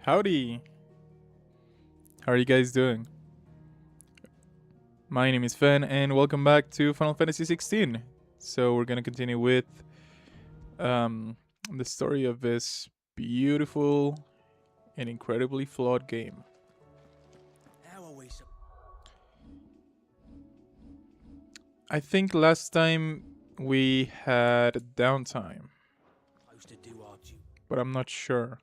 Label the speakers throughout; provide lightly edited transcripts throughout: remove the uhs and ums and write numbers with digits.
Speaker 1: Howdy! How are you guys doing? My name is Fen, and welcome back to Final Fantasy XVI. So we're gonna continue with the story of this beautiful and incredibly flawed game.
Speaker 2: How are we
Speaker 1: I think last time we had a downtime,
Speaker 2: supposed to do our duty?
Speaker 1: but I'm not sure.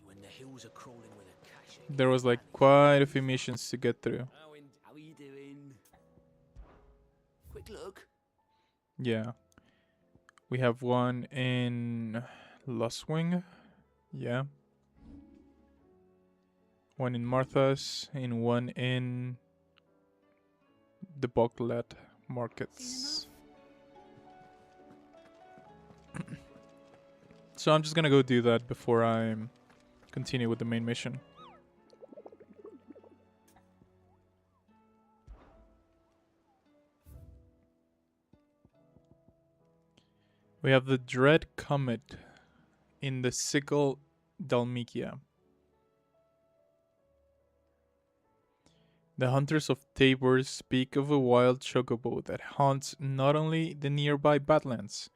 Speaker 2: You and the hills are crawling with a cache.
Speaker 1: There was like quite a few missions to get through.
Speaker 2: How are you doing? Quick look.
Speaker 1: Yeah. We have one in Lostwing. Yeah. One in Martha's and one in the Boklet markets. So I'm just gonna go do that before I continue with the main mission. We have the Dread Comet in the Sickle Dalmikia. The hunters of Tabor speak of a wild chocobo that haunts not only the nearby Badlands,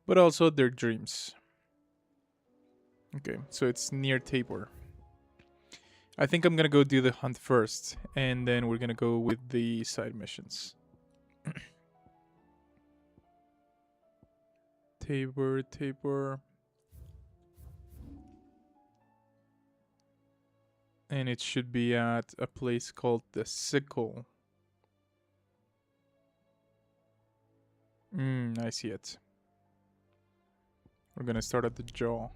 Speaker 1: but also their dreams. Okay, so it's near Tabor. I think I'm gonna go do the hunt first, and then we're gonna go with the side missions. Tabor. And it should be at a place called the Sickle. I see it. We're gonna start at the jaw.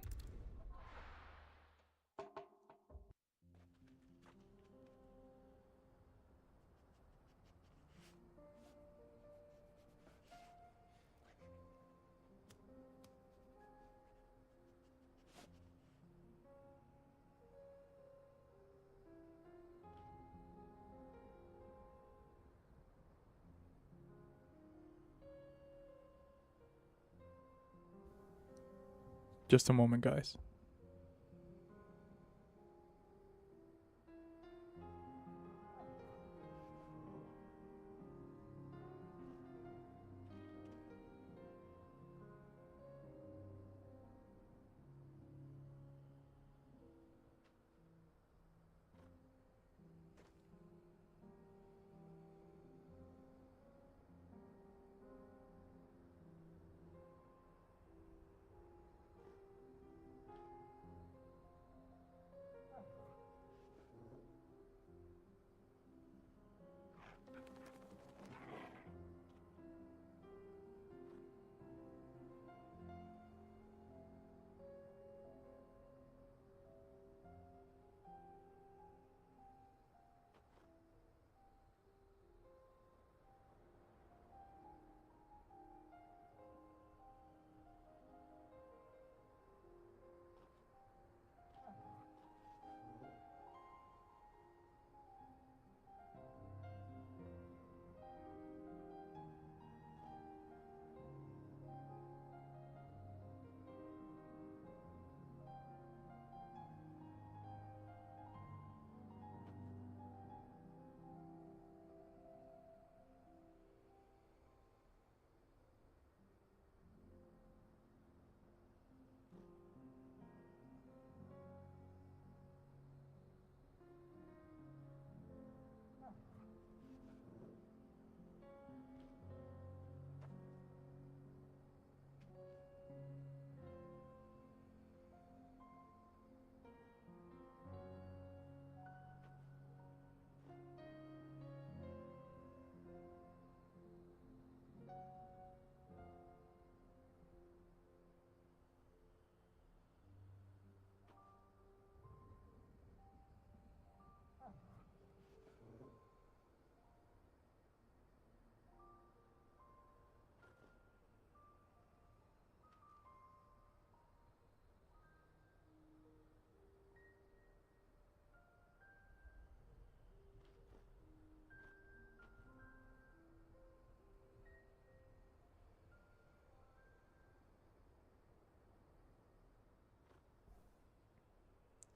Speaker 1: Just a moment, guys.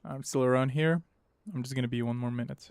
Speaker 1: I'm still around here. I'm just gonna be 1 more minute.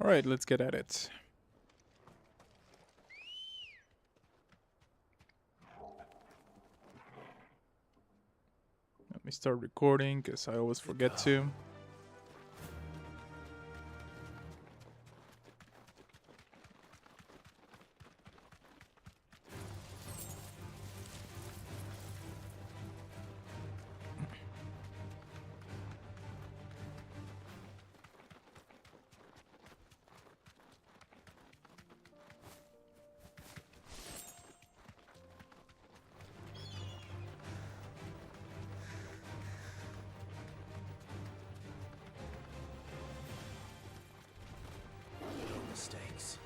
Speaker 1: Alright, let's get at it. Let me start recording, because I always forget to.
Speaker 2: Mistakes.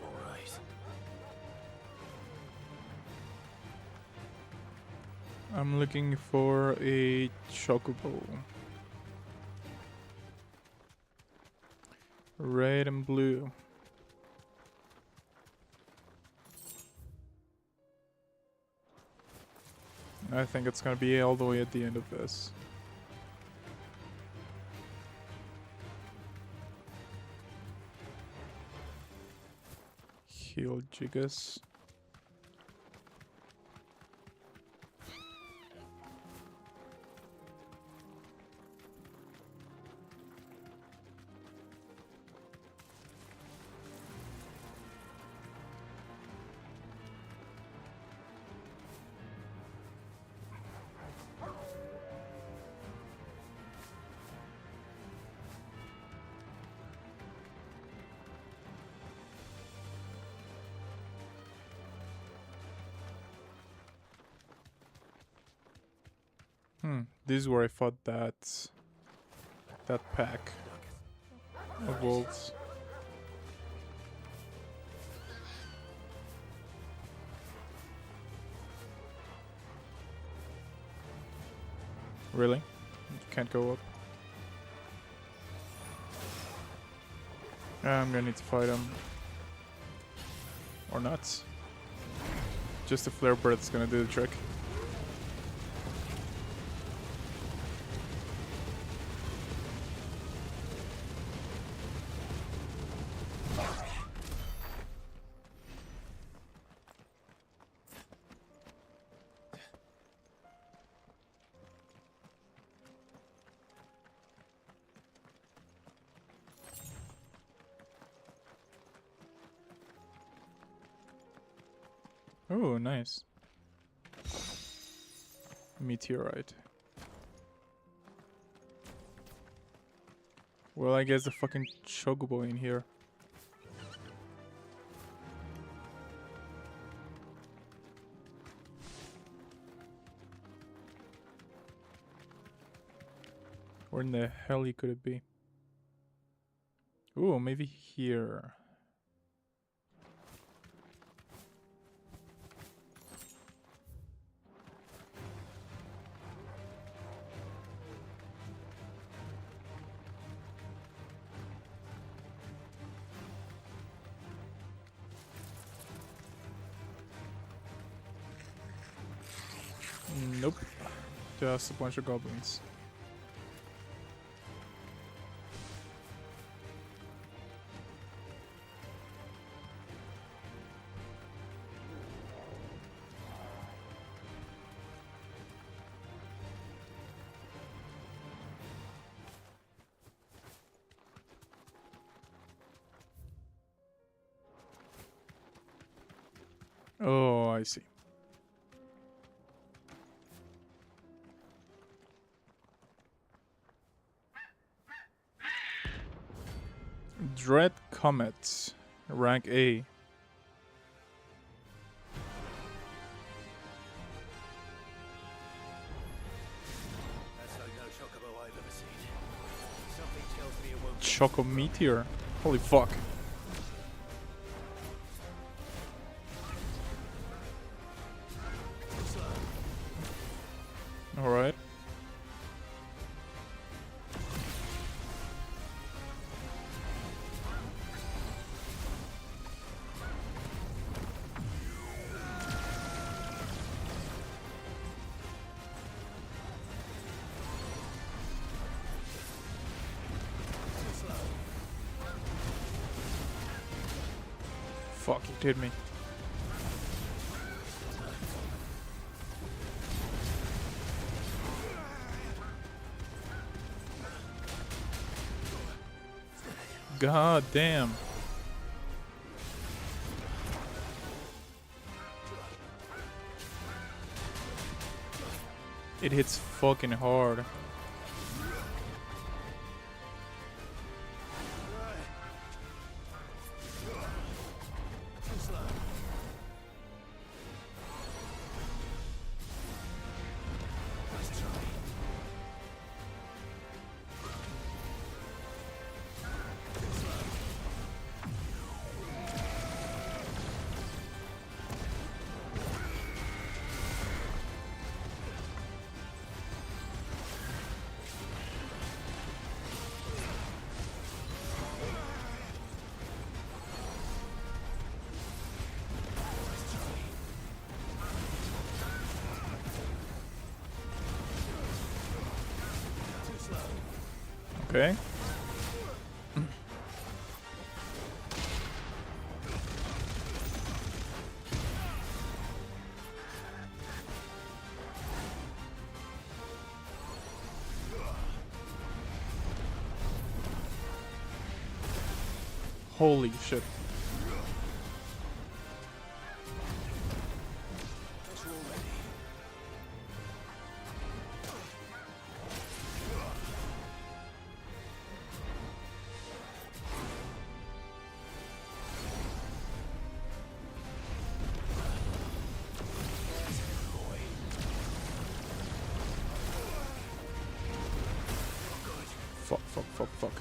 Speaker 2: All right.
Speaker 1: I'm looking for a chocobo. Red and blue. I think it's gonna be all the way at the end of this. Heal Jigus. This is where I fought that pack of wolves. Really? You can't go up? I'm gonna need to fight him. Or not. Just a flare breath's gonna do the trick. Oh, nice. Meteorite. Well, I guess the fucking chocobo in here. Where in the hell could it be? Ooh, maybe here. Nope. Just a bunch of goblins. Oh, I see. Dread Comets. Rank A.
Speaker 2: That's like no chocobo I've ever seen. Something tells me it won't be
Speaker 1: Choco Meteor. Holy fuck. Alright. Fuck, you did me. God damn. It hits fucking hard. Okay. Holy shit. Fuck, fuck, fuck, fuck.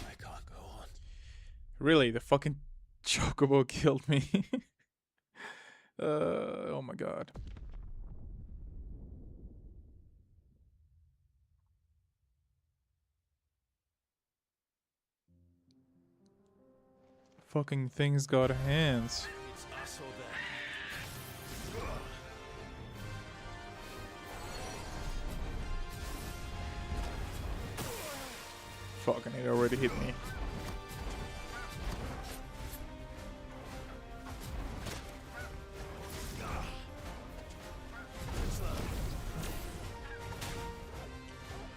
Speaker 2: I can't go on.
Speaker 1: Really, the fucking chocobo killed me. Oh my god. Fucking thing's got hands.
Speaker 2: It's us or them.
Speaker 1: Fucking it already hit me.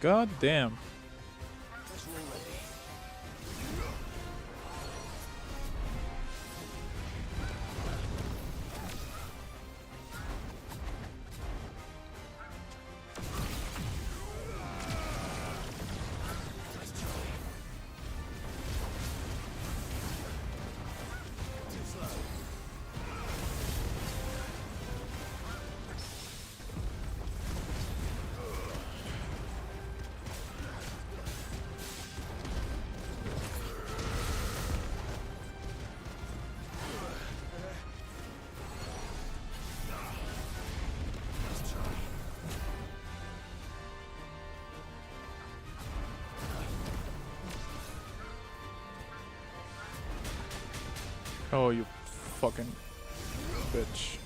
Speaker 1: God damn. Oh, you fucking bitch.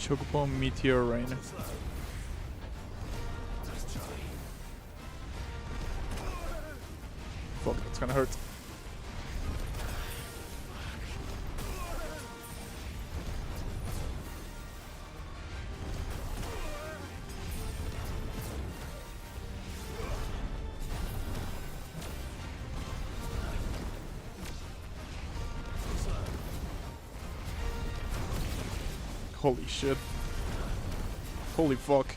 Speaker 1: Chocobo Meteor Rain. Fuck, that's gonna hurt. Holy shit. Holy fuck.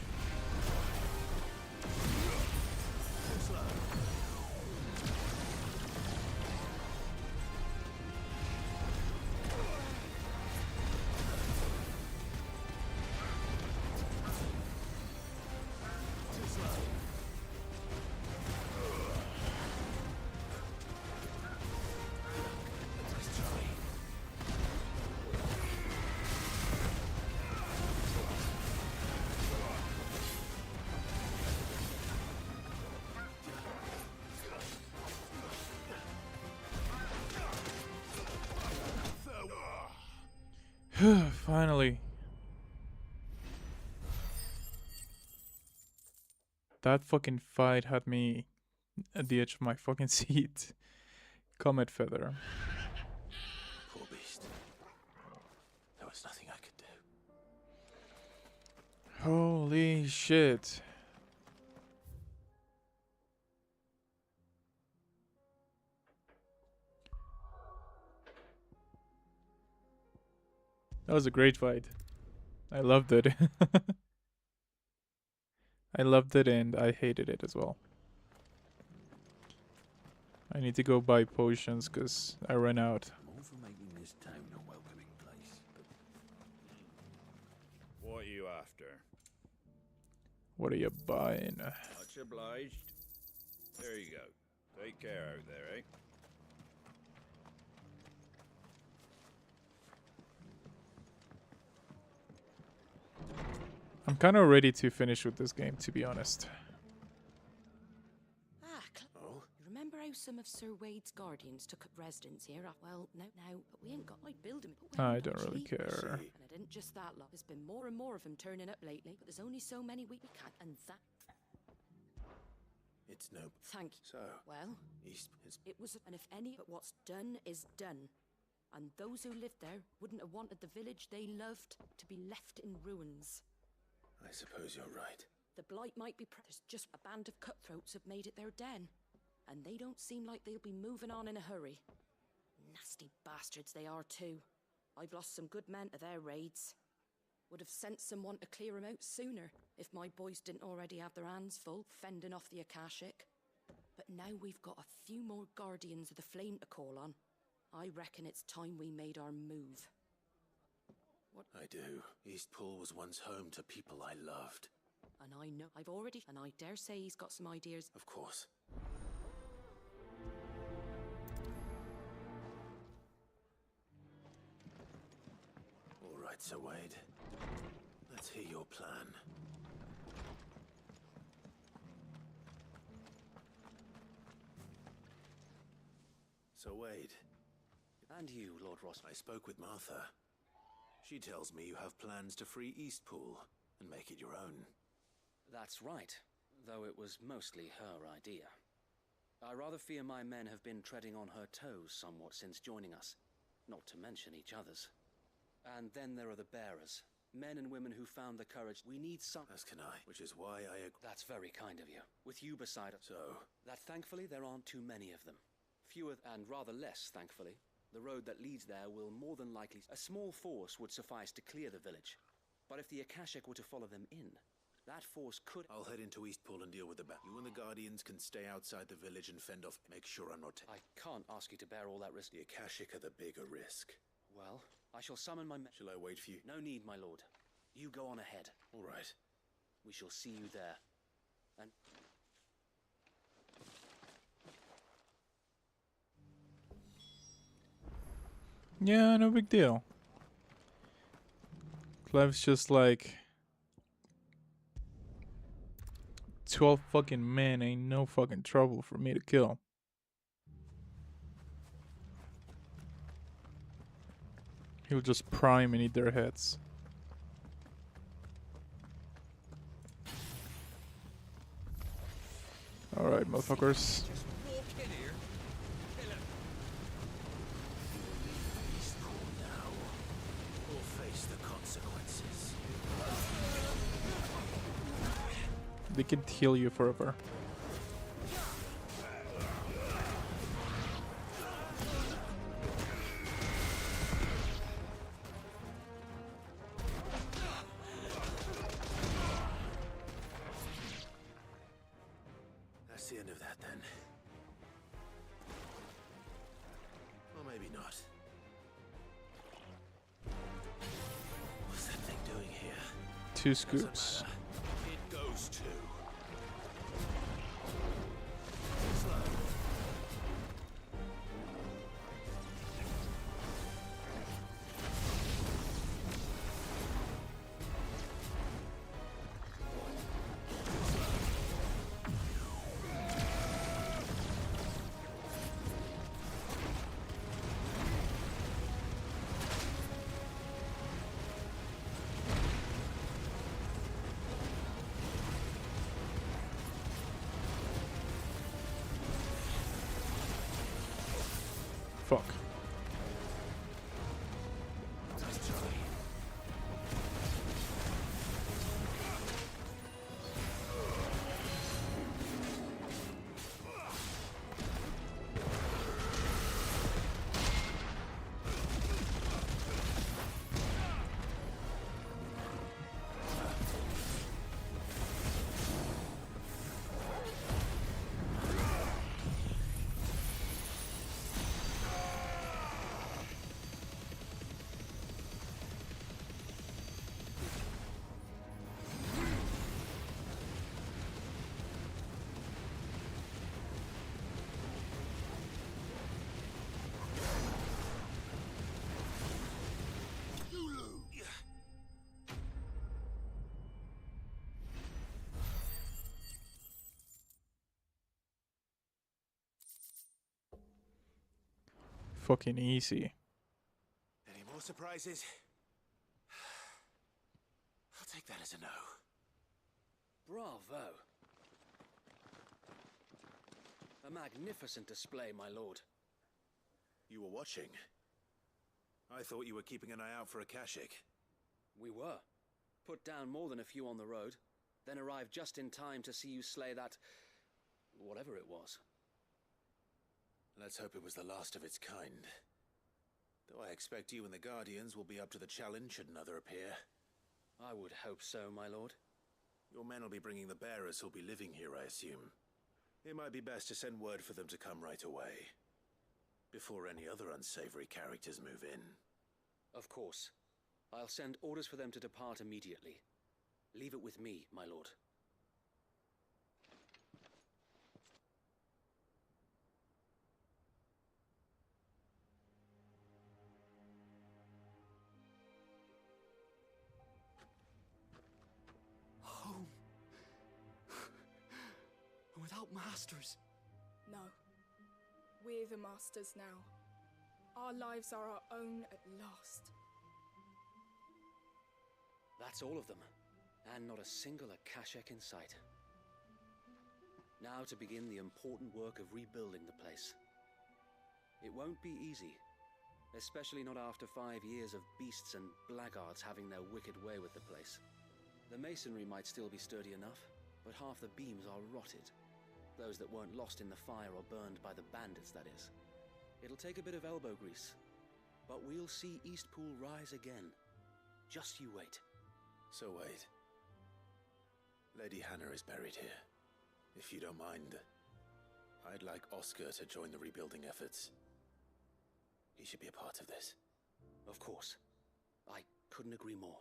Speaker 1: Finally. That fucking fight had me at the edge of my fucking seat. Comet Feather.
Speaker 2: Poor beast. There was nothing I could do.
Speaker 1: Holy shit. That was a great fight. I loved it. I loved it and I hated it as well. I need to go buy potions because I ran out.
Speaker 2: All for making this town a welcoming place, but... What are you after?
Speaker 1: What are you buying?
Speaker 2: Much obliged. There you go. Take care out there, eh?
Speaker 1: I'm kind of ready to finish with this game, to be honest.
Speaker 2: Oh?
Speaker 3: You remember how some of Sir Wade's guardians took up residence here? Well, now, but we ain't got my building.
Speaker 1: I don't really care.
Speaker 3: And it isn't just that lot. There's been more and more of them turning up lately, but there's only so many we can't, and that...
Speaker 2: It's no...
Speaker 3: Thank you.
Speaker 2: So...
Speaker 3: Well,
Speaker 2: East is...
Speaker 3: it was... And if any... But what's done is done. And those who lived there wouldn't have wanted the village they loved to be left in ruins.
Speaker 2: I suppose you're right.
Speaker 3: The blight might be... There's just a band of cutthroats have made it their den. And they don't seem like they'll be moving on in a hurry. Nasty bastards they are too. I've lost some good men to their raids. Would have sent someone to clear them out sooner, if my boys didn't already have their hands full fending off the Akashic. But now we've got a few more guardians of the flame to call on. I reckon it's time we made our move. What?
Speaker 2: I do. Eastpool was once home to people I loved.
Speaker 3: And I know I've already... And I dare say he's got some ideas.
Speaker 2: Of course. All right, Sir Wade. Let's hear your plan. Sir Wade.
Speaker 4: And you, Lord Ross.
Speaker 2: I spoke with Martha. She tells me you have plans to free Eastpool and make it your own.
Speaker 4: That's right, though it was mostly her idea. I rather fear my men have been treading on her toes somewhat since joining us, not to mention each other's. And then there are the bearers, men and women who found the courage. We need some...
Speaker 2: As can I, which is why I agree.
Speaker 4: That's very kind of you. With you beside us.
Speaker 2: So?
Speaker 4: That thankfully there aren't too many of them. Fewer and rather less, thankfully. The road that leads there will more than likely... A small force would suffice to clear the village. But if the Akashic were to follow them in, that force could...
Speaker 2: I'll head into Eastpool and deal with the bat. You and the Guardians can stay outside the village and fend off. Make sure I'm not...
Speaker 4: I can't ask you to bear all that risk.
Speaker 2: The Akashic are the bigger risk.
Speaker 4: Well, I shall summon my men.
Speaker 2: Shall I wait for you?
Speaker 4: No need, my lord. You go on ahead.
Speaker 2: All right.
Speaker 4: We shall see you there. And...
Speaker 1: Yeah, no big deal. Clev's just like 12 fucking men ain't no fucking trouble for me to kill. He'll just prime and eat their heads. Alright, motherfuckers.
Speaker 2: Just walk in here. Hey, look. He's cool now. Or face the consequences.
Speaker 1: They can heal you forever.
Speaker 2: That's the end of that then. Or maybe not. What's that thing doing here?
Speaker 1: 2 scoops.
Speaker 2: It goes to.
Speaker 1: Fuck.
Speaker 2: Nice try.
Speaker 1: Fucking easy.
Speaker 2: Any more surprises? I'll take that as a no.
Speaker 4: Bravo. A magnificent display, my lord.
Speaker 2: You were watching. I thought you were keeping an eye out for a Kashik.
Speaker 4: We were. Put down more than a few on the road, then arrived just in time to see you slay that... whatever it was.
Speaker 2: Let's hope it was the last of its kind. Though I expect you and the Guardians will be up to the challenge should another appear.
Speaker 4: I would hope so, my lord.
Speaker 2: Your men will be bringing the bearers who'll be living here, I assume. It might be best to send word for them to come right away, before any other unsavory characters move in.
Speaker 4: Of course. I'll send orders for them to depart immediately. Leave it with me, my lord.
Speaker 5: Home. Without masters.
Speaker 6: No. We're the masters now. Our lives are our own at last.
Speaker 4: That's all of them, and not a single Akashek in sight. Now to begin the important work of rebuilding the place. It won't be easy, especially not after 5 years of beasts and blackguards having their wicked way with the place. The masonry might still be sturdy enough, but half the beams are rotted. Those that weren't lost in the fire or burned by the bandits, that is. It'll take a bit of elbow grease, but we'll see Eastpool rise again. Just you wait.
Speaker 2: So wait. Lady Hannah is buried here. If you don't mind, I'd like Oscar to join the rebuilding efforts. He should be a part of this.
Speaker 4: Of course. I couldn't agree more.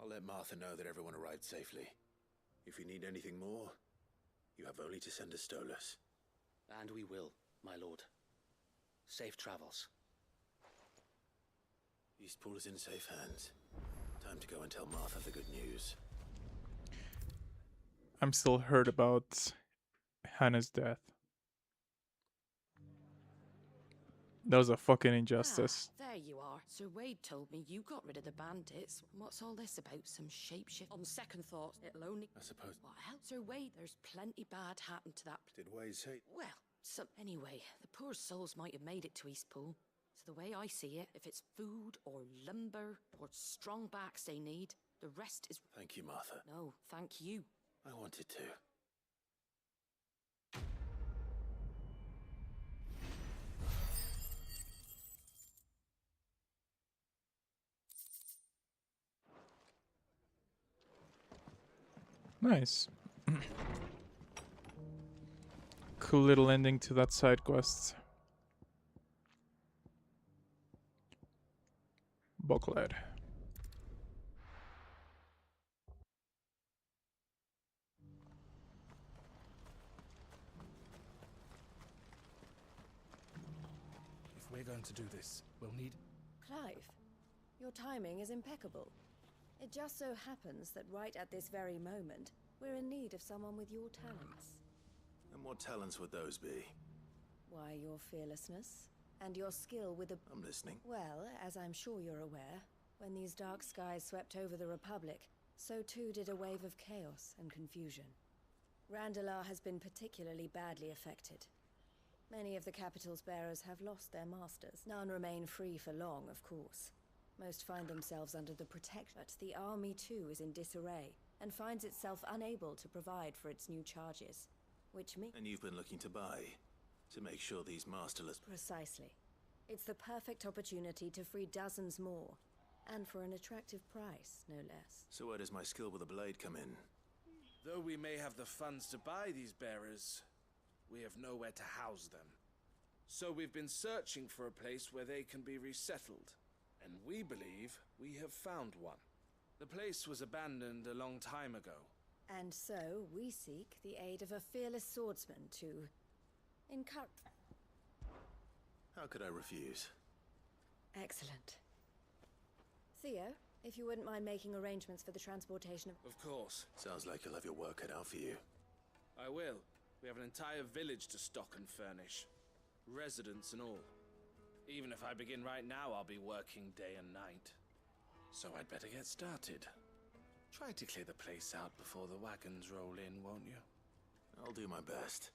Speaker 2: I'll let Martha know that everyone arrived safely. If you need anything more, you have only to send a Stolas.
Speaker 4: And we will, my lord. Safe travels.
Speaker 2: Eastpool is in safe hands. Time to go and tell Martha the good news.
Speaker 1: I'm still hurt about Hannah's death. That was a fucking injustice.
Speaker 3: Ah, there you are. Sir Wade told me you got rid of the bandits. What's all this about? Some shapeshift? On second thought, it'll only...
Speaker 2: I suppose.
Speaker 3: What else? Sir Wade, there's plenty bad happened to that...
Speaker 2: Did Wade say?
Speaker 3: Well, anyway, the poor souls might have made it to Eastpool. So the way I see it, if it's food or lumber or strong backs they need, the rest is...
Speaker 2: Thank you, Martha.
Speaker 3: No, thank you.
Speaker 2: I wanted to.
Speaker 1: Nice. Cool little ending to that side quest. Booklet.
Speaker 5: If we're going to do this, we'll need...
Speaker 7: Clive, your timing is impeccable. It just so happens that right at this very moment, we're in need of someone with your talents.
Speaker 2: And what talents would those be?
Speaker 7: Why, your fearlessness, and your skill with the...
Speaker 2: I'm listening.
Speaker 7: Well, as I'm sure you're aware, when these dark skies swept over the Republic, so too did a wave of chaos and confusion. Randalar has been particularly badly affected. Many of the capital's bearers have lost their masters. None remain free for long, of course. Most find themselves under the protection, but the army too is in disarray, and finds itself unable to provide for its new charges. Which means...
Speaker 2: And you've been looking to buy, to make sure these masterless...
Speaker 7: Precisely. It's the perfect opportunity to free dozens more, and for an attractive price, no less.
Speaker 2: So where does my skill with a blade come in?
Speaker 8: Though we may have the funds to buy these bearers, we have nowhere to house them. So we've been searching for a place where they can be resettled. And we believe we have found one. The place was abandoned a long time ago.
Speaker 7: And so, we seek the aid of a fearless swordsman to... encourage...
Speaker 2: How could I refuse?
Speaker 7: Excellent. Theo, if you wouldn't mind making arrangements for the transportation of...
Speaker 8: Of course.
Speaker 2: Sounds like you'll have your work cut out for you.
Speaker 8: I will. We have an entire village to stock and furnish. Residents and all. Even if I begin right now, I'll be working day and night. So I'd better get started. Try to clear the place out before the wagons roll in, won't you?
Speaker 2: I'll do my best.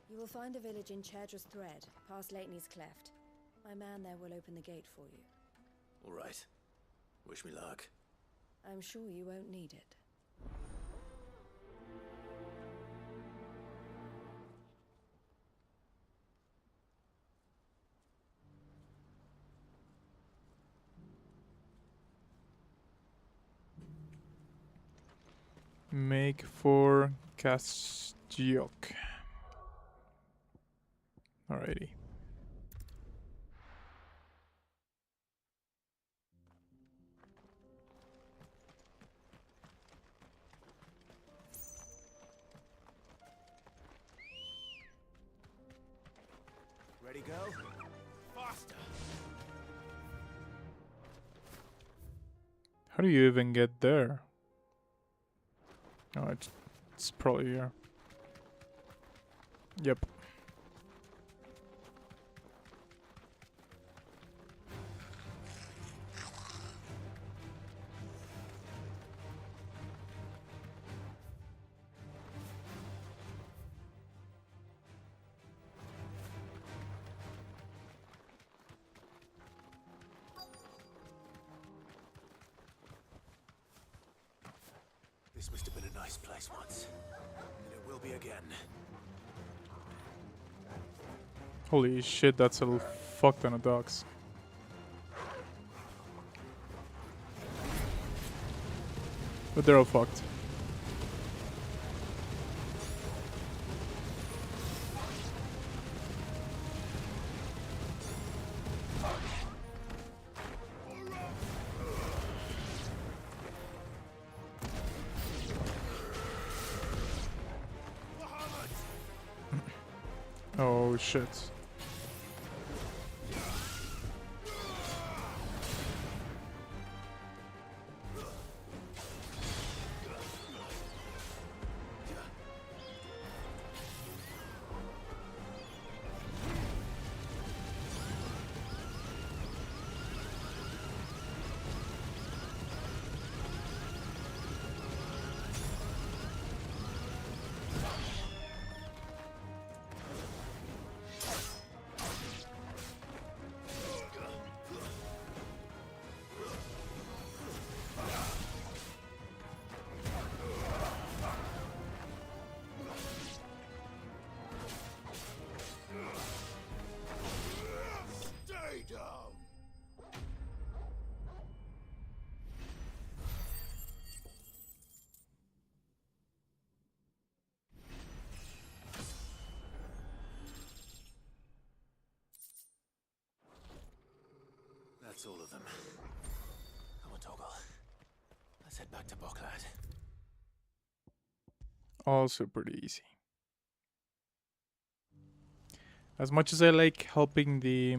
Speaker 7: You will find a village in Chadra's Thread, past Lateney's Cleft. My man there will open the gate for you.
Speaker 2: All right. Wish me luck.
Speaker 7: I'm sure you won't need it.
Speaker 1: Make for Castiok. Alrighty.
Speaker 2: Ready, go? Faster!
Speaker 1: How do you even get there? Oh, it's probably here. Yep.
Speaker 2: This must have been a nice place once. And it will be again.
Speaker 1: Holy shit, that's a fuck ton of dogs. But they're all fucked. Oh shit.
Speaker 2: That's all of them. Come on, Toggle. Let's head back to Boklad.
Speaker 1: Also pretty easy. As much as I like helping the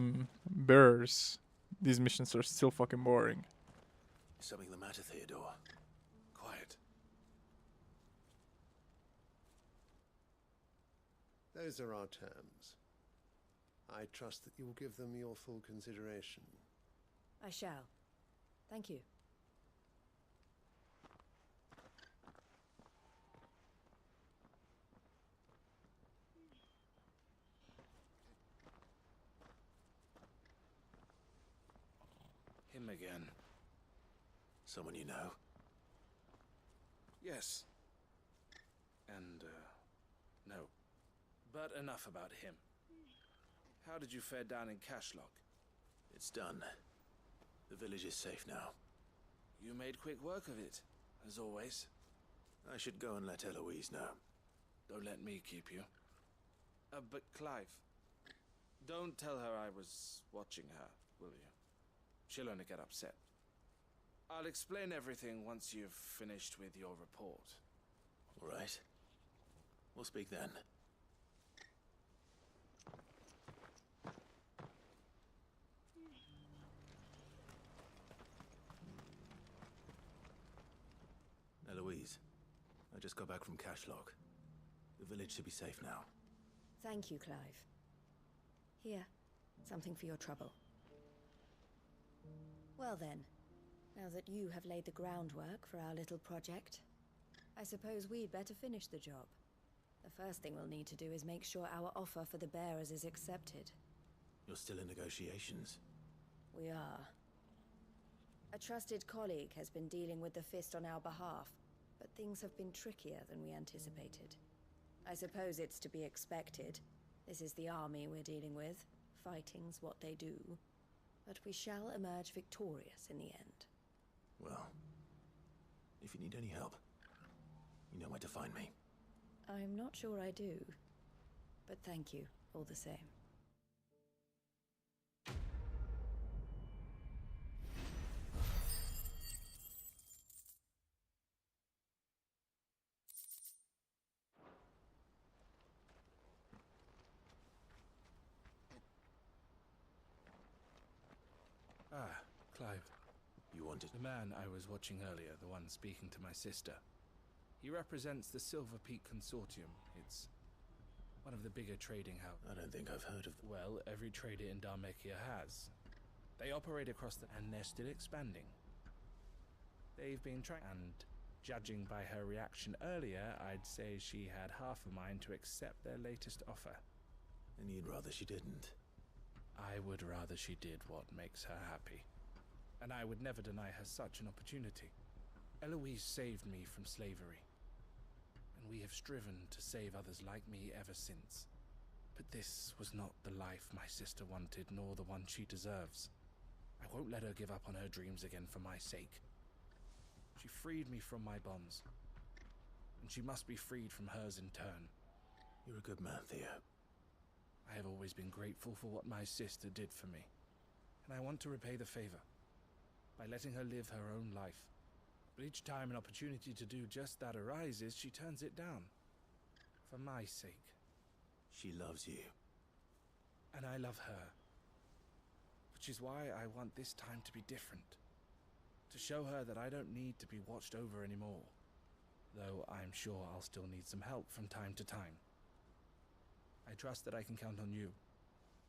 Speaker 1: bearers, these missions are still fucking boring.
Speaker 2: Is something the matter, Theodore? Quiet.
Speaker 9: Those are our terms. I trust that you will give them your full consideration.
Speaker 7: I shall. Thank you.
Speaker 8: Him again.
Speaker 2: Someone you know?
Speaker 8: Yes. And, no. But enough about him. How did you fare down in Cashlock?
Speaker 2: It's done. The village is safe now.
Speaker 8: You made quick work of it, as always.
Speaker 2: I should go and let Eloise know.
Speaker 8: Don't let me keep you. But Clive, don't tell her I was watching her, will you? She'll only get upset. I'll explain everything once you've finished with your report.
Speaker 2: All right. We'll speak then. Eloise, I just got back from Cashlock. The village should be safe now.
Speaker 7: Thank you, Clive. Here, something for your trouble. Well then, now that you have laid the groundwork for our little project, I suppose we'd better finish the job. The first thing we'll need to do is make sure our offer for the bearers is accepted.
Speaker 2: You're still in negotiations?
Speaker 7: We are. A trusted colleague has been dealing with the Fist on our behalf, but things have been trickier than we anticipated. I suppose it's to be expected. This is the army we're dealing with. Fighting's what they do. But we shall emerge victorious in the end.
Speaker 2: Well, if you need any help, you know where to find me.
Speaker 7: I'm not sure I do. But thank you, all the same.
Speaker 8: Ah, Clive.
Speaker 2: You wanted...
Speaker 8: The man I was watching earlier, the one speaking to my sister. He represents the Silver Peak Consortium. It's one of the bigger trading houses.
Speaker 2: I don't think I've heard of them.
Speaker 8: Well, every trader in Dharmekia has. They operate across the... and they're still expanding. They've been trying... And judging by her reaction earlier, I'd say she had half a mind to accept their latest offer.
Speaker 2: And you'd rather she didn't?
Speaker 8: I would rather she did what makes her happy. And I would never deny her such an opportunity. Eloise saved me from slavery. And we have striven to save others like me ever since. But this was not the life my sister wanted, nor the one she deserves. I won't let her give up on her dreams again for my sake. She freed me from my bonds. And she must be freed from hers in turn.
Speaker 2: You're a good man, Theo.
Speaker 8: I have always been grateful for what my sister did for me. And I want to repay the favor by letting her live her own life. But each time an opportunity to do just that arises, she turns it down. For my sake.
Speaker 2: She loves you.
Speaker 8: And I love her. Which is why I want this time to be different. To show her that I don't need to be watched over anymore. Though I'm sure I'll still need some help from time to time. I trust that I can count on you.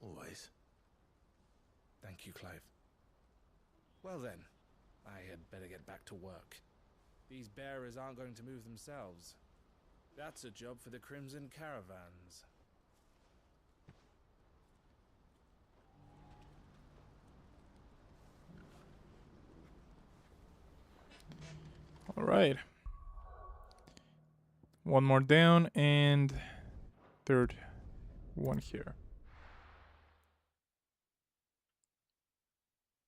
Speaker 2: Always.
Speaker 8: Thank you, Clive. Well then, I had better get back to work. These bearers aren't going to move themselves. That's a job for the Crimson Caravans.
Speaker 1: All right. One more down and third one here.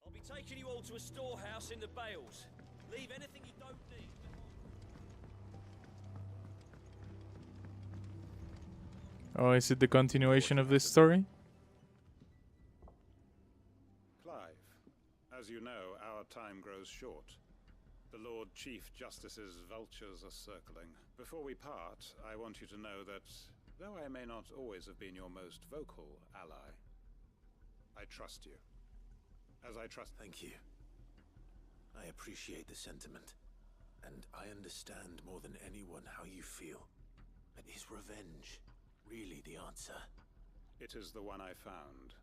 Speaker 10: I'll be taking you all to a storehouse in the Bales. Leave anything you don't need.
Speaker 1: Oh, is it the continuation of this story?
Speaker 9: Clive,
Speaker 11: short. The Lord Chief Justice's vultures are circling. Before we part, I want you to know that, though I may not always have been your most vocal ally, I trust you. As I trust...
Speaker 2: Thank you. I appreciate the sentiment. And I understand more than anyone how you feel. But is revenge really the answer?
Speaker 11: It is the one I found.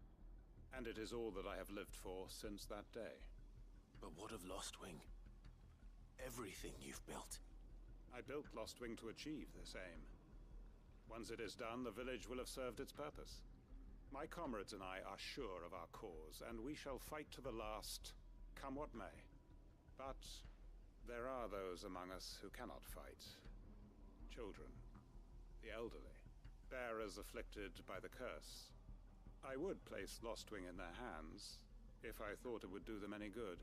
Speaker 11: And it is all that I have lived for since that day.
Speaker 2: But what of Lostwing? Everything you've built.
Speaker 11: I built Lostwing to achieve this aim. Once it is done, the village will have served its purpose. My comrades and I are sure of our cause, and we shall fight to the last, come what may. But there are those among us who cannot fight. Children, the elderly, bearers afflicted by the curse. I would place Lostwing in their hands, if I thought it would do them any good.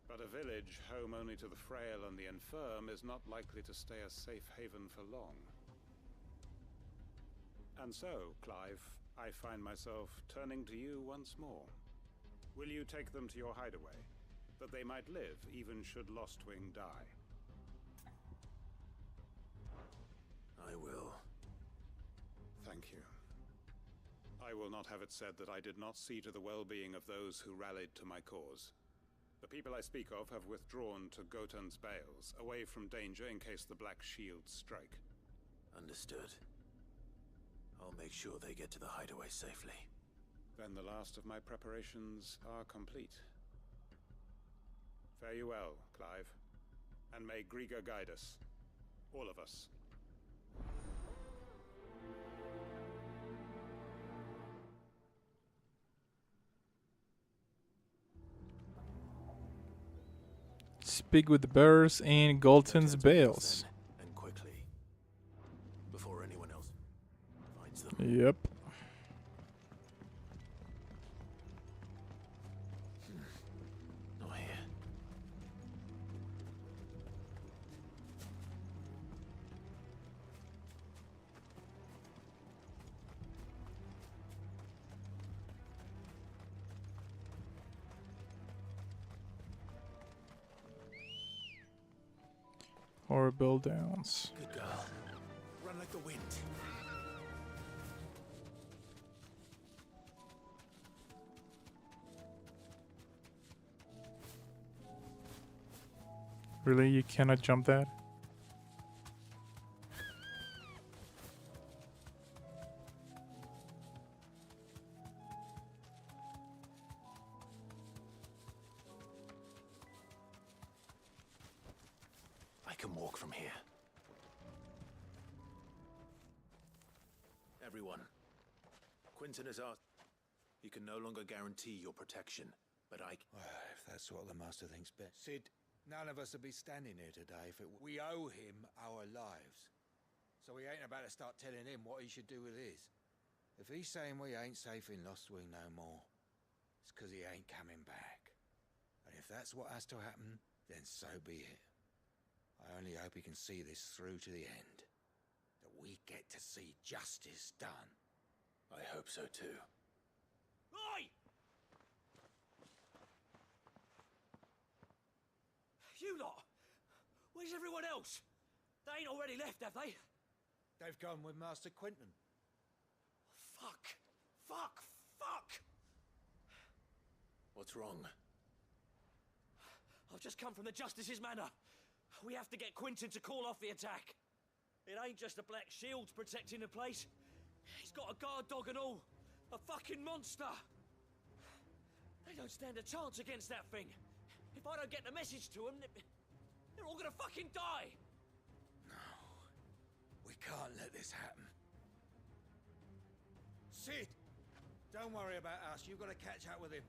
Speaker 11: But a village home only to the frail and the infirm is not likely to stay a safe haven for long. And so, Clive, I find myself turning to you once more. Will you take them to your hideaway, that they might live even should Lostwing die?
Speaker 2: I will.
Speaker 11: Thank you. I will not have it said that I did not see to the well-being of those who rallied to my cause. The people I speak of have withdrawn to Gotan's Bales, away from danger in case the Black Shields strike.
Speaker 2: Understood. I'll make sure they get to the hideaway safely.
Speaker 11: Then the last of my preparations are complete. Fare you well, Clive. And may Grieger guide us. All of us.
Speaker 1: Speak with the bearers in Galton's Bales.
Speaker 2: And quickly. Before anyone else finds them.
Speaker 1: Yep.
Speaker 2: Not here.
Speaker 1: Horrible Downs.
Speaker 2: Good girl. Run like the wind.
Speaker 1: Really, you cannot jump that?
Speaker 2: I can walk from here. Everyone. Quinton has asked. He can no longer guarantee your protection, but I...
Speaker 12: If that's what the Master thinks best. Sid, none of us would be standing here today if it... We owe him our lives. So we ain't about to start telling him what he should do with his. If he's saying we ain't safe in Lostwing no more, it's because he ain't coming back. And if that's what has to happen, then so be it. I only hope he can see this through to the end. That we get to see justice done.
Speaker 2: I hope so too.
Speaker 10: Oi! You lot! Where's everyone else? They ain't already left, have they?
Speaker 12: They've gone with Master Quinton.
Speaker 10: Fuck! Fuck! Fuck!
Speaker 2: What's wrong?
Speaker 10: I've just come from the Justice's manor. We have to get Quinton to call off the attack. It ain't just the Black Shields protecting the place. He's got a guard dog and all. A fucking monster. They don't stand a chance against that thing. If I don't get the message to them, they're all gonna fucking die.
Speaker 12: No. We can't let this happen. Sid! Don't worry about us. You've got to catch up with him.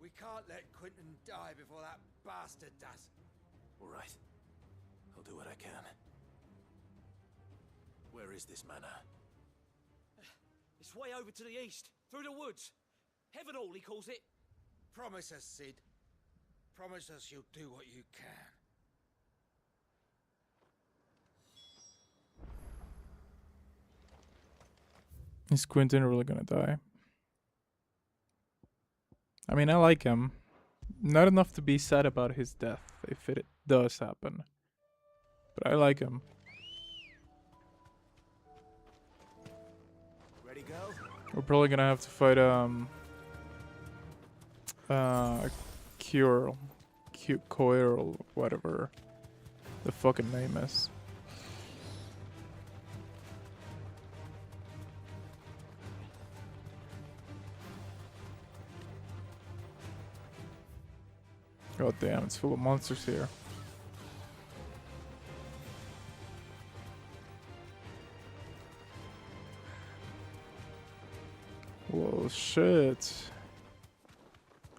Speaker 12: We can't let Quinton die before that bastard does.
Speaker 2: All right. I'll do what I can. Where is this manor?
Speaker 10: It's way over to the east, through the woods. Heaven Hall, he calls it.
Speaker 12: Promise us, Sid. Promise us you'll do what you can.
Speaker 1: Is Quinton really gonna die? I mean, I like him, Not enough to be sad about his death if it does happen. But I like him.
Speaker 2: Ready, go?
Speaker 1: We're probably gonna have to fight Coil, whatever the fucking name is. God damn, it's full of monsters here. Well, shit.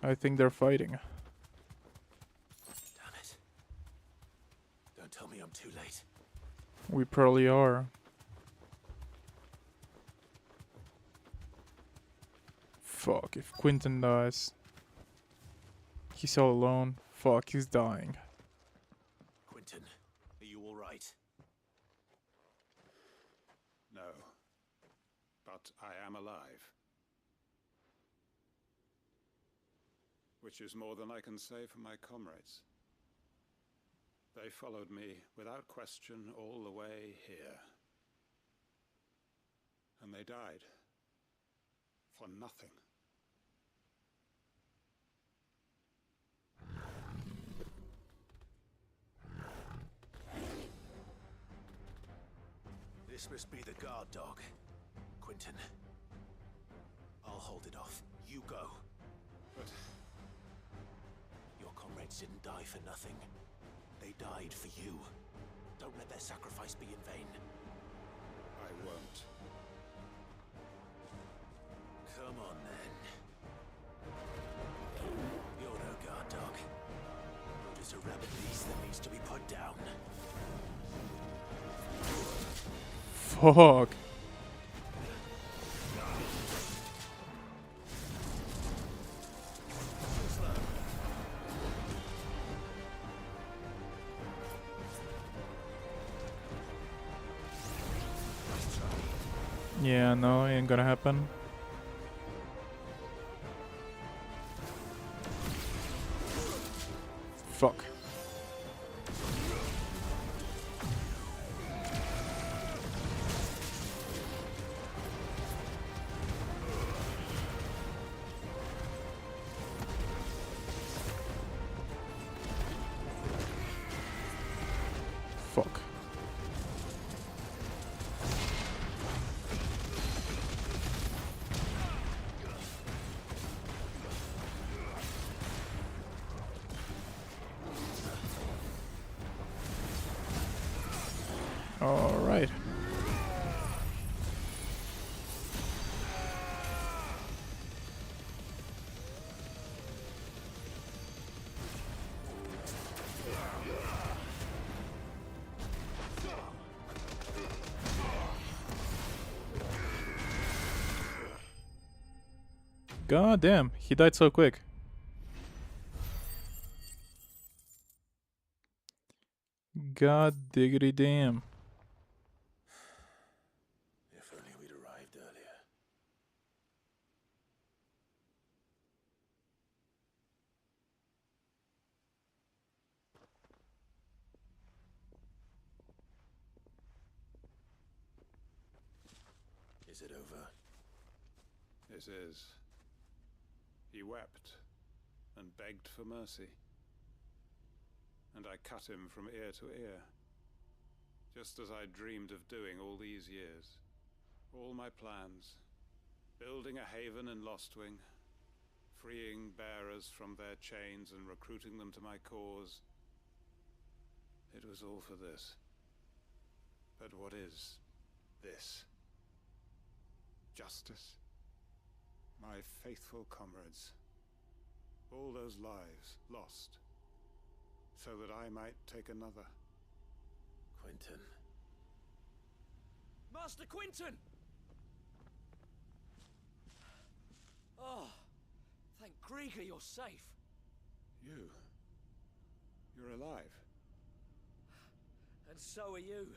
Speaker 1: I think they're fighting.
Speaker 2: Damn it. Don't tell me I'm too late.
Speaker 1: We probably are. Fuck, if Quentin dies. He's all alone. Fuck, he's dying.
Speaker 2: Quentin, are you alright?
Speaker 11: No. But I am alive. Which is more than I can say for my comrades. They followed me without question all the way here. And they died. For nothing.
Speaker 2: This must be the guard dog. Quentin. I'll hold it off. You go.
Speaker 11: But
Speaker 2: your comrades didn't die for nothing. They died for you. Don't let their sacrifice be in vain.
Speaker 11: I won't.
Speaker 2: Come on, then. You're no guard dog. You're just a rabid beast that needs to be put down.
Speaker 1: Fuck. Yeah, no, ain't gonna happen. Fuck. Fuck. All right. God damn, he died so quick. God diggity damn.
Speaker 2: If only we'd arrived earlier. Is it over?
Speaker 11: This is. He wept and begged for mercy. And I cut him from ear to ear, just as I dreamed of doing all these years. All my plans, building a haven in Lostwing, freeing bearers from their chains and recruiting them to my cause. It was all for this. But what is this? Justice? My faithful comrades. All those lives lost, so that I might take another.
Speaker 2: Quentin.
Speaker 10: Master Quentin! Oh, thank Grieger you're safe.
Speaker 11: You're alive.
Speaker 10: And so are you.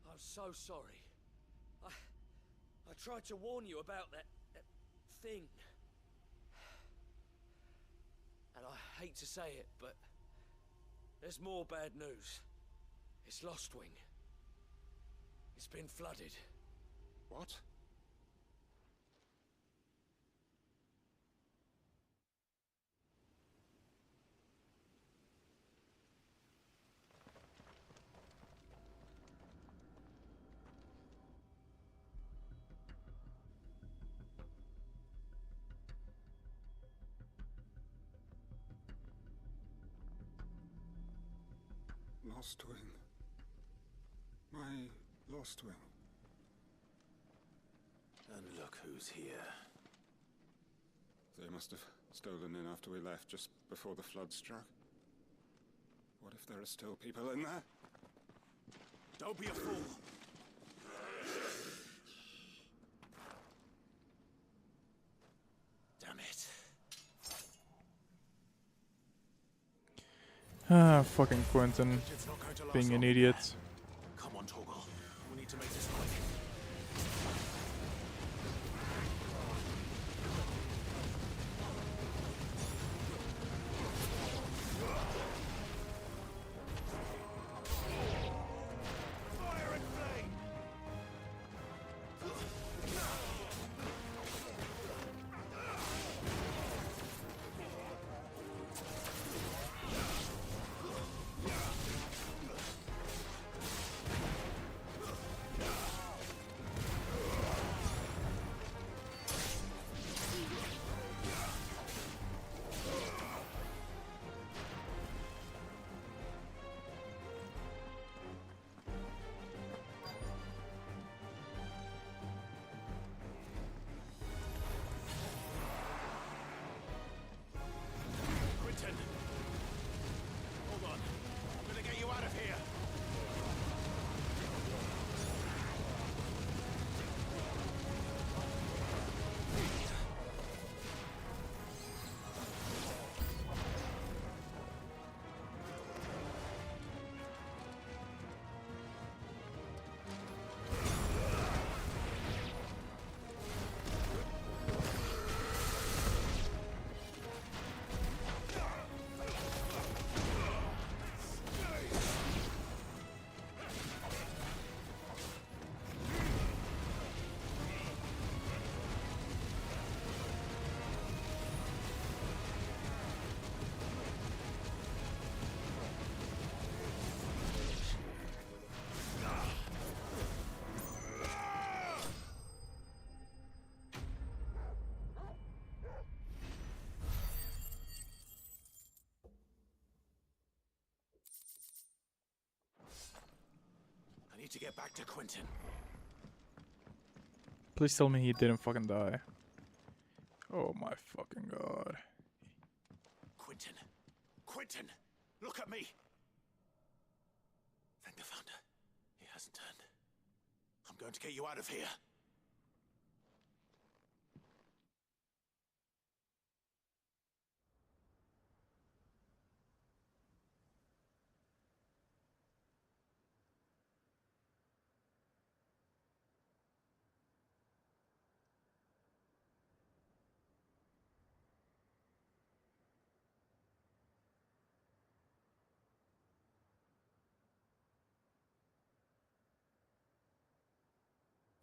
Speaker 10: I'm so sorry. I tried to warn you about that thing. And hate to say it, but there's more bad news. It's Lost Wing. It's been flooded.
Speaker 11: What? Lost Wing. My Lost Wing.
Speaker 2: And look who's here.
Speaker 11: They must have stolen in after we left, just before the flood struck. What if there are still people in there?
Speaker 2: Don't be a fool! Damn it.
Speaker 1: Ah, fucking Quentin. Being an idiot.
Speaker 2: Come on, Torgal. We need to make this quick. Hold on. I'm gonna get you out of here. I need to get back to Quentin.
Speaker 1: Please tell me he didn't fucking die. Oh my fucking god.
Speaker 2: Quentin. Quentin! Look at me! Thank the Founder. He hasn't turned. I'm going to get you out of here.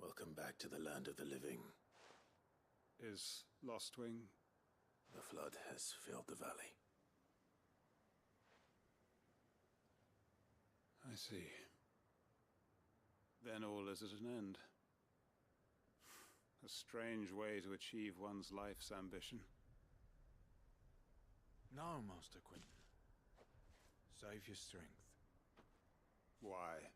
Speaker 2: Welcome back to the land of the living.
Speaker 11: Is Lost Wing?
Speaker 2: The flood has filled the valley.
Speaker 11: I see. Then all is at an end. A strange way to achieve one's life's ambition.
Speaker 12: No, Master Quentin. Save your strength.
Speaker 11: Why?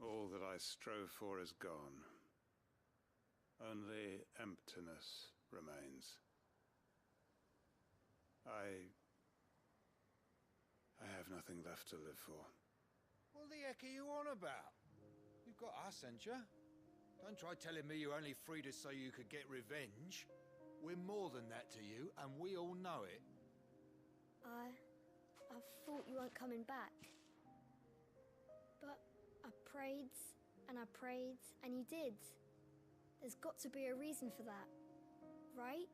Speaker 11: All that I strove for is gone. Only emptiness remains. I have nothing left to live for.
Speaker 12: What the heck are you on about? You've got us, ain't you? Don't try telling me you only freed us so you could get revenge. We're more than that to you, and we all know it.
Speaker 13: I thought you weren't coming back. But I prayed, and you did. There's got to be a reason for that, right?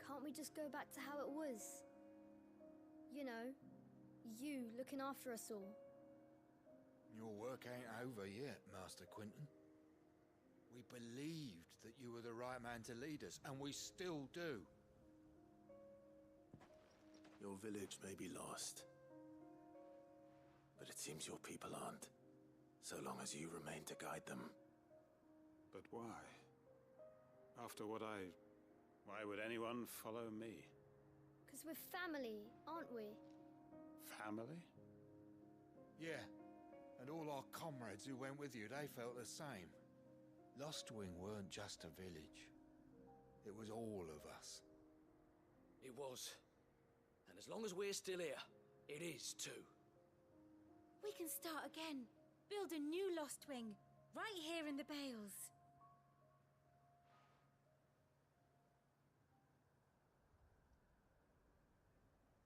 Speaker 13: Can't we just go back to how it was? You know, you looking after us all.
Speaker 12: Your work ain't over yet, Master Quentin. We believed that you were the right man to lead us, and we still do.
Speaker 2: Your village may be lost, but it seems your people aren't, so long as you remain to guide them.
Speaker 11: But why? After what why would anyone follow me?
Speaker 13: 'Cause we're family, aren't we?
Speaker 11: Family?
Speaker 12: Yeah, and all our comrades who went with you, they felt the same. Lostwing weren't just a village. It was all of us.
Speaker 10: It was. And as long as we're still here, it is too.
Speaker 14: We can start again. Build a new Lost Wing, right here in the Bales.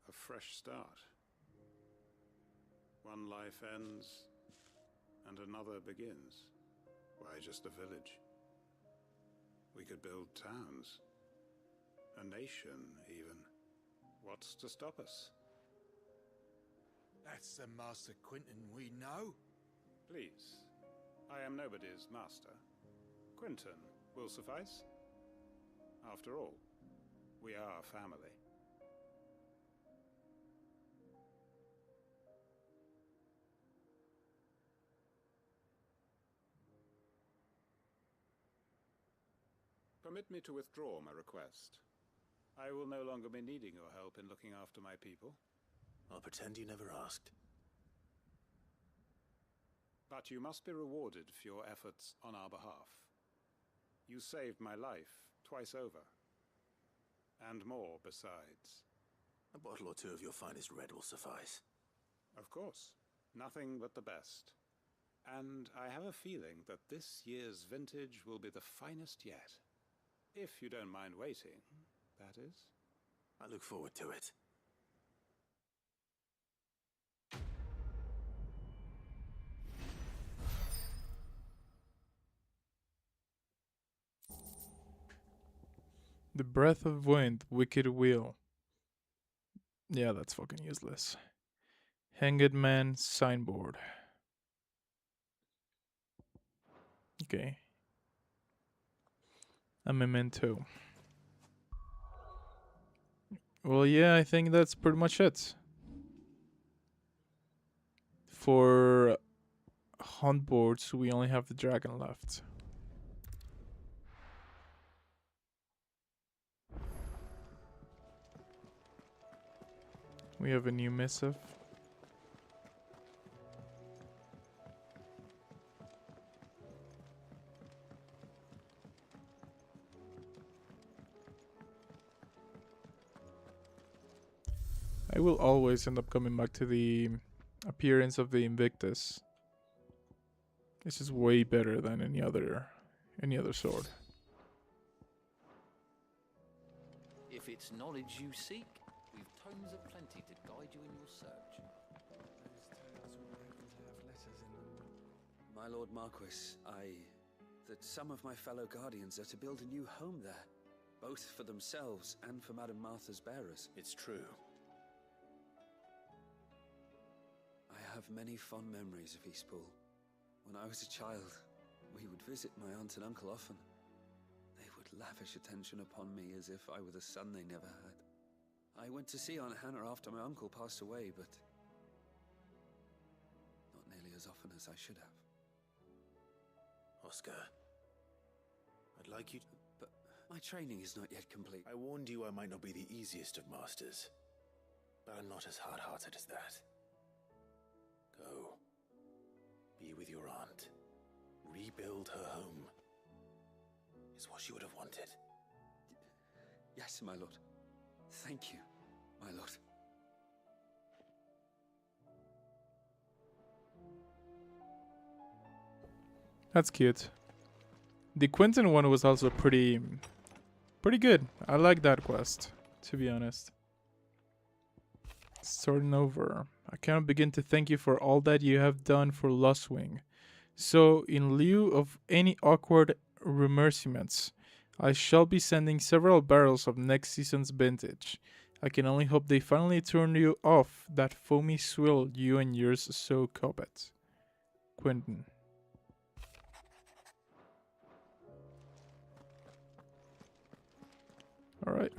Speaker 11: A fresh start. One life ends, and another begins. Why just a village? We could build towns. A nation, even. What's to stop us?
Speaker 12: That's the Master Quentin we know.
Speaker 11: Please. I am nobody's master. Quentin will suffice. After all, we are family. Permit me to withdraw my request. I will no longer be needing your help in looking after my people.
Speaker 2: I'll pretend you never asked.
Speaker 11: But you must be rewarded for your efforts on our behalf. You saved my life twice over. And more besides.
Speaker 2: A bottle or two of your finest red will suffice.
Speaker 11: Of course. Nothing but the best. And I have a feeling that this year's vintage will be the finest yet. If you don't mind waiting, that is.
Speaker 2: I look forward to it.
Speaker 1: The breath of wind, wicked wheel. Yeah, that's fucking useless. Hanged man signboard. Okay. A memento. Well, yeah, I think that's pretty much it. For hunt boards, we only have the dragon left. We have a new missive. I will always end up coming back to the appearance of the Invictus. This is way better than any other sword.
Speaker 15: If it's knowledge you seek, we've tomes of plenty to guide you in your search.
Speaker 4: My Lord Marquis, that some of my fellow guardians are to build a new home there, both for themselves and for Madame Martha's bearers.
Speaker 2: It's true.
Speaker 4: I have many fond memories of Eastpool. When I was a child, we would visit my aunt and uncle often. They would lavish attention upon me as if I were the son they never had. I went to see Aunt Hannah after my uncle passed away, but not nearly as often as I should have.
Speaker 2: Oscar, I'd like you to...
Speaker 4: But my training is not yet complete.
Speaker 2: I warned you I might not be the easiest of masters, but I'm not as hard-hearted as that. Go. Be with your aunt. Rebuild her home. Is what she would have wanted.
Speaker 4: Yes, my lord. Thank you, my lord.
Speaker 1: That's cute. The Quentin one was also pretty good. I like that quest, to be honest. Starting over. I cannot begin to thank you for all that you have done for Lostwing. So, in lieu of any awkward remerciements. I shall be sending several barrels of next season's vintage. I can only hope they finally turn you off that foamy swill you and yours so covet. Quentin. Alright.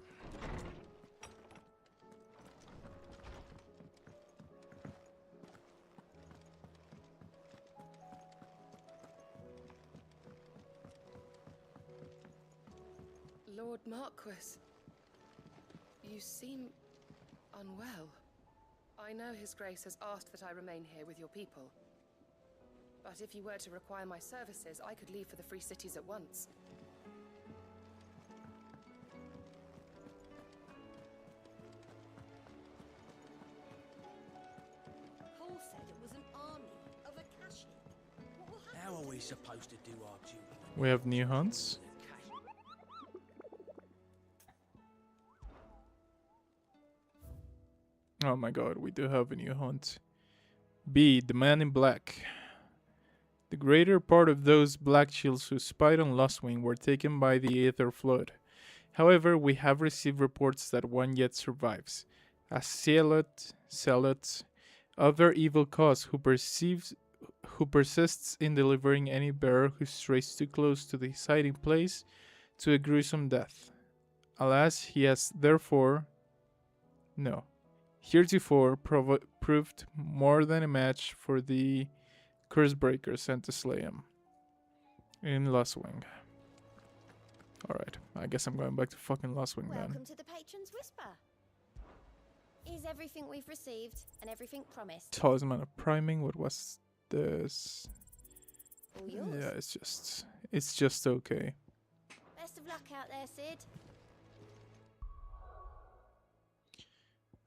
Speaker 16: Lord Marquis, you seem unwell. I know His Grace has asked that I remain here with your people. But if you were to require my services, I could leave for the Free Cities at once.
Speaker 3: Paul said it was an army of Akashi. What will happen?
Speaker 10: How are we supposed to do our duty?
Speaker 1: We have new hunts. Oh my god, we do have a new hunt. B. The Man in Black. The greater part of those Black Shields who spied on Lostwing were taken by the Aether Flood. However, we have received reports that one yet survives. A zealot, other evil cause who persists in delivering any bearer who strays too close to his hiding place to a gruesome death. Alas, he has heretofore proved more than a match for the Cursebreaker sent to slay him in Lostwing. Alright, I guess I'm going back to fucking Lostwing then.
Speaker 7: Welcome to the Patron's Whisper. Is everything we've received and everything promised?
Speaker 1: Talisman of Priming, what was this?
Speaker 7: All yours.
Speaker 1: Yeah, it's just okay.
Speaker 7: Best of luck out there, Sid.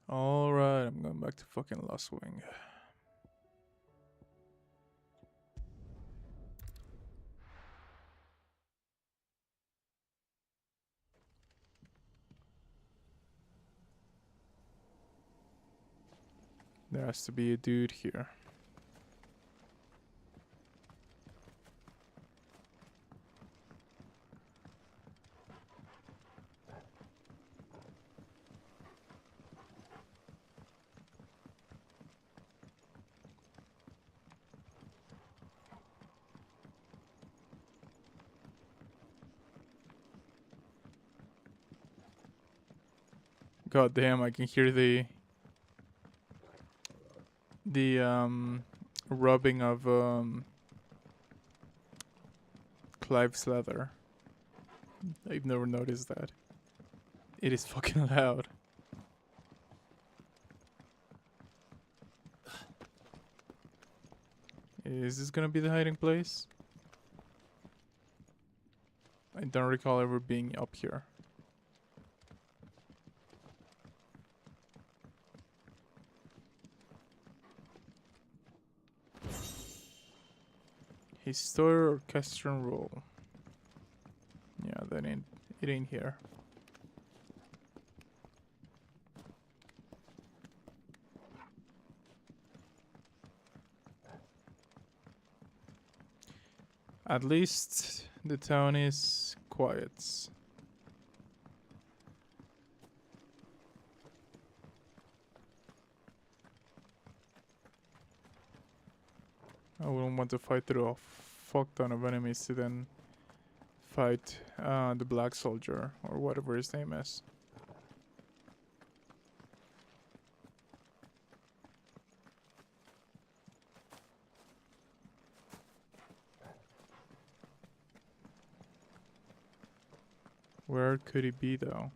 Speaker 1: Alright, I'm going back to fucking Lostwing. There has to be a dude here. God damn, I can hear the rubbing of Clive's leather. I've never noticed that. It is fucking loud. Is this gonna be the hiding place? I don't recall ever being up here. Historic orchestral roll. Yeah, it ain't here. At least the town is quiet. I wouldn't want to fight through a fuck ton of enemies to then fight the Black Soldier or whatever his name is. Where could he be though?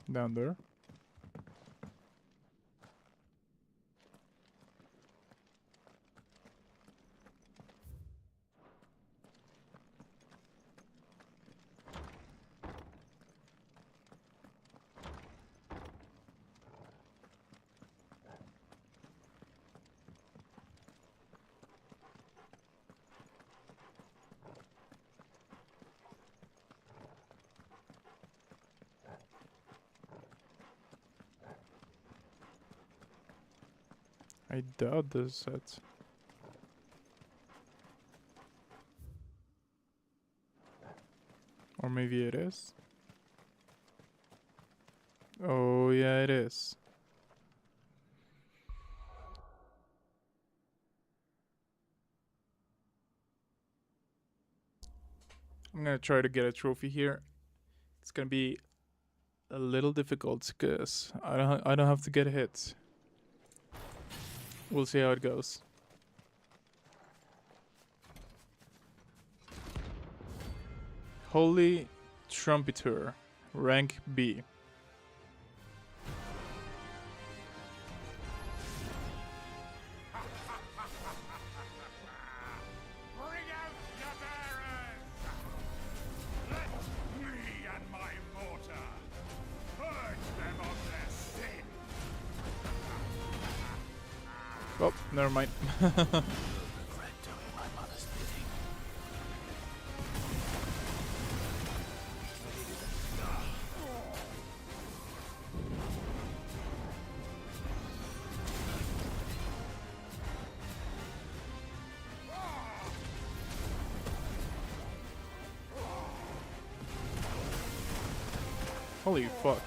Speaker 1: Down there. I doubt this set. Or maybe it is. Oh yeah, it is. I'm gonna try to get a trophy here. It's gonna be a little difficult because I don't have to get hit. We'll see how it goes. Holy Trumpeter, rank B.
Speaker 11: Bring out your bearers! Let me and my mortar purge them of their sin!
Speaker 1: Oh, never mind. Holy fuck.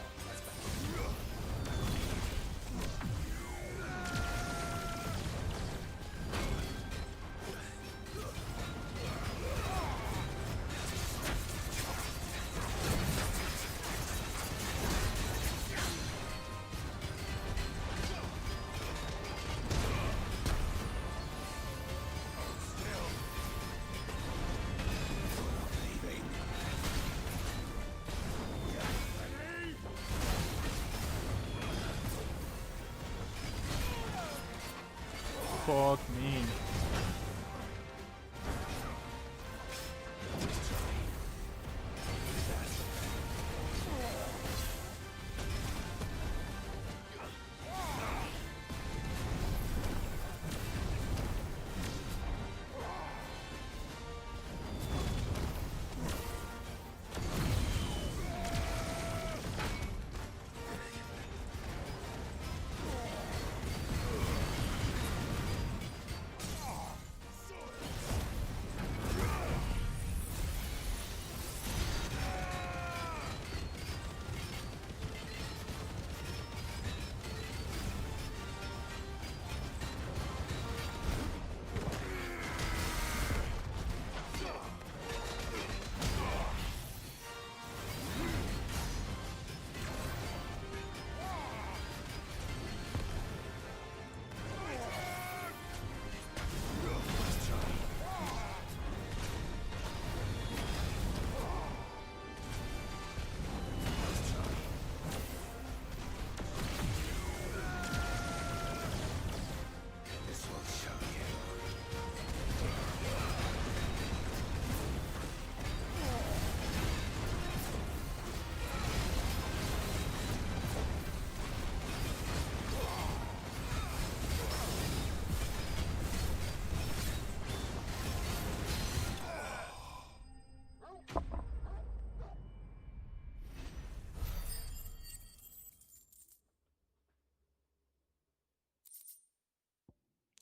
Speaker 1: Fuck me.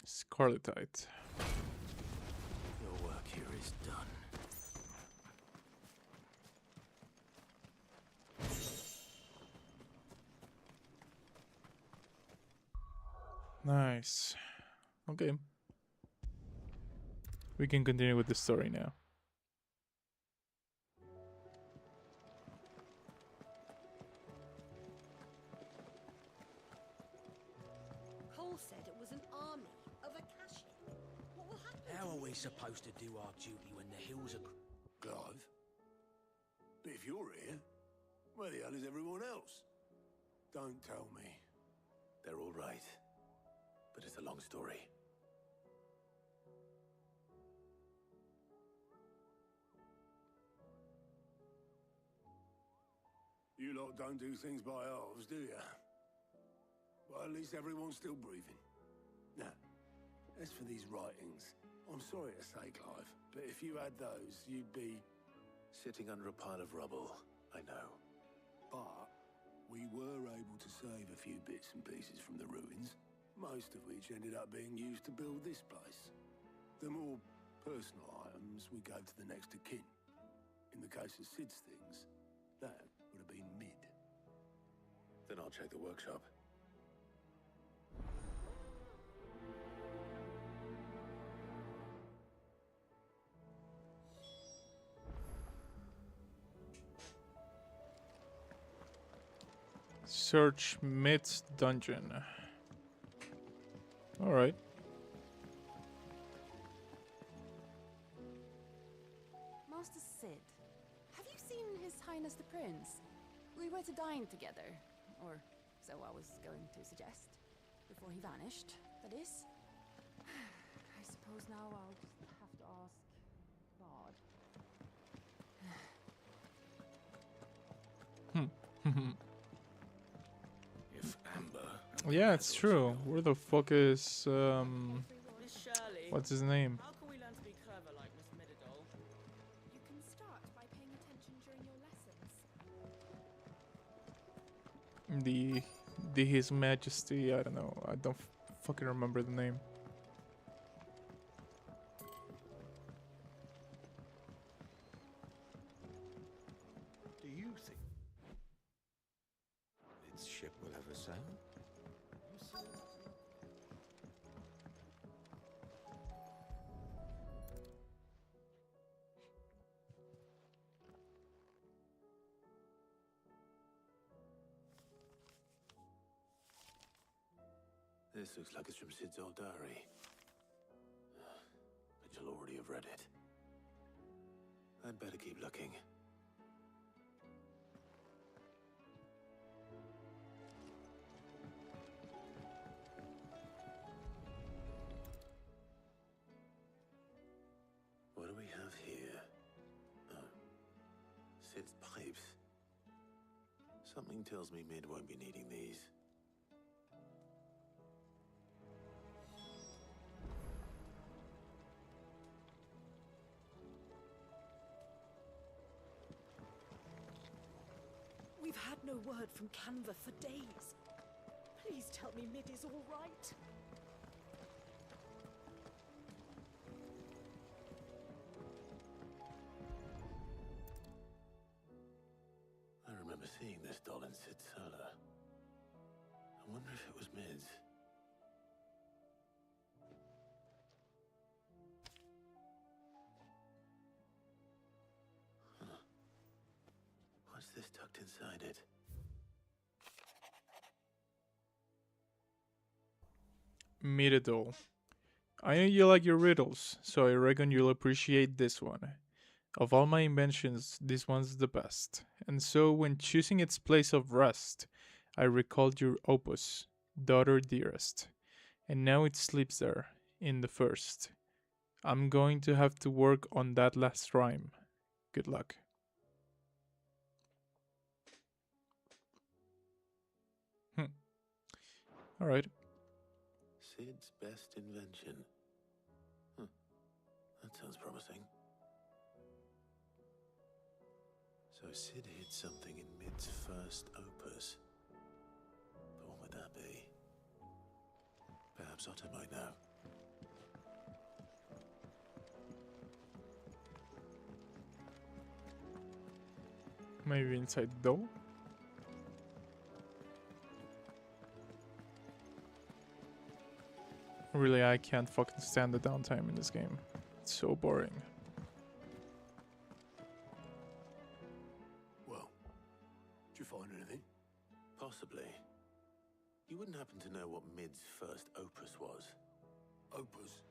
Speaker 1: Scarletite.
Speaker 10: Your work here is done.
Speaker 1: Nice. Okay. We can continue with the story now.
Speaker 3: Cole said it was an army of Akashi. What will happen?
Speaker 10: How are we supposed to do our duty when the hills are...
Speaker 2: Clive? But if you're here, where the hell is everyone else? Don't tell me. They're all right. But it's a long story. You lot don't do things by halves, do you? Well, at least everyone's still breathing. Now, as for these writings, I'm sorry to say, Clive, but if you had those, you'd be... sitting under a pile of rubble, I know. But we were able to save a few bits and pieces from the ruins.
Speaker 17: most of which ended up being used to build this place. The more personal items we gave to the next of kin. In the case of Sid's things, that would have been mid.
Speaker 2: Then I'll check the workshop.
Speaker 1: Search Mid's dungeon. Alright.
Speaker 18: Master Sid, have you seen His Highness the Prince? We were to dine together, or so I was going to suggest. Before he vanished, that is. I suppose now I'll just have to ask God.
Speaker 8: If Amber...
Speaker 1: Yeah, it's true. Where the fuck is,
Speaker 6: Miss Shirley,
Speaker 1: what's his name?
Speaker 6: how can we learn to be clever like Miss Midadol? You can start by paying attention during your lessons.
Speaker 1: The His Majesty, I don't know. I don't fucking remember the name.
Speaker 12: Do you think its ship will ever sail?
Speaker 2: This looks like it's from Sid's old diary. But you'll already have read it. I'd better keep looking. What do we have here? Oh. Sid's pipes. Something tells me Mid won't be needing these.
Speaker 3: We've had no word from Canva for days. Please tell me Mid is all right.
Speaker 2: I remember seeing this doll in Sid's cellar. I wonder if it was Mid's. Huh. What's this tucked inside it?
Speaker 1: Miradol. I know you like your riddles, so I reckon you'll appreciate this one. Of all my inventions, this one's the best. And so, when choosing its place of rest, I recalled your opus, Daughter Dearest. And now it sleeps there, in the first. I'm going to have to work on that last rhyme. Good luck. Alright.
Speaker 2: Sid's best invention. That sounds promising. So Sid hid something in Mid's first opus. But what would that be? Perhaps Otto might know.
Speaker 1: Maybe inside the door? Really, I can't fucking stand the downtime in this game. It's so boring.
Speaker 17: Well, did you find anything?
Speaker 2: Possibly. You wouldn't happen to know what Mid's first opus was?
Speaker 17: Opus?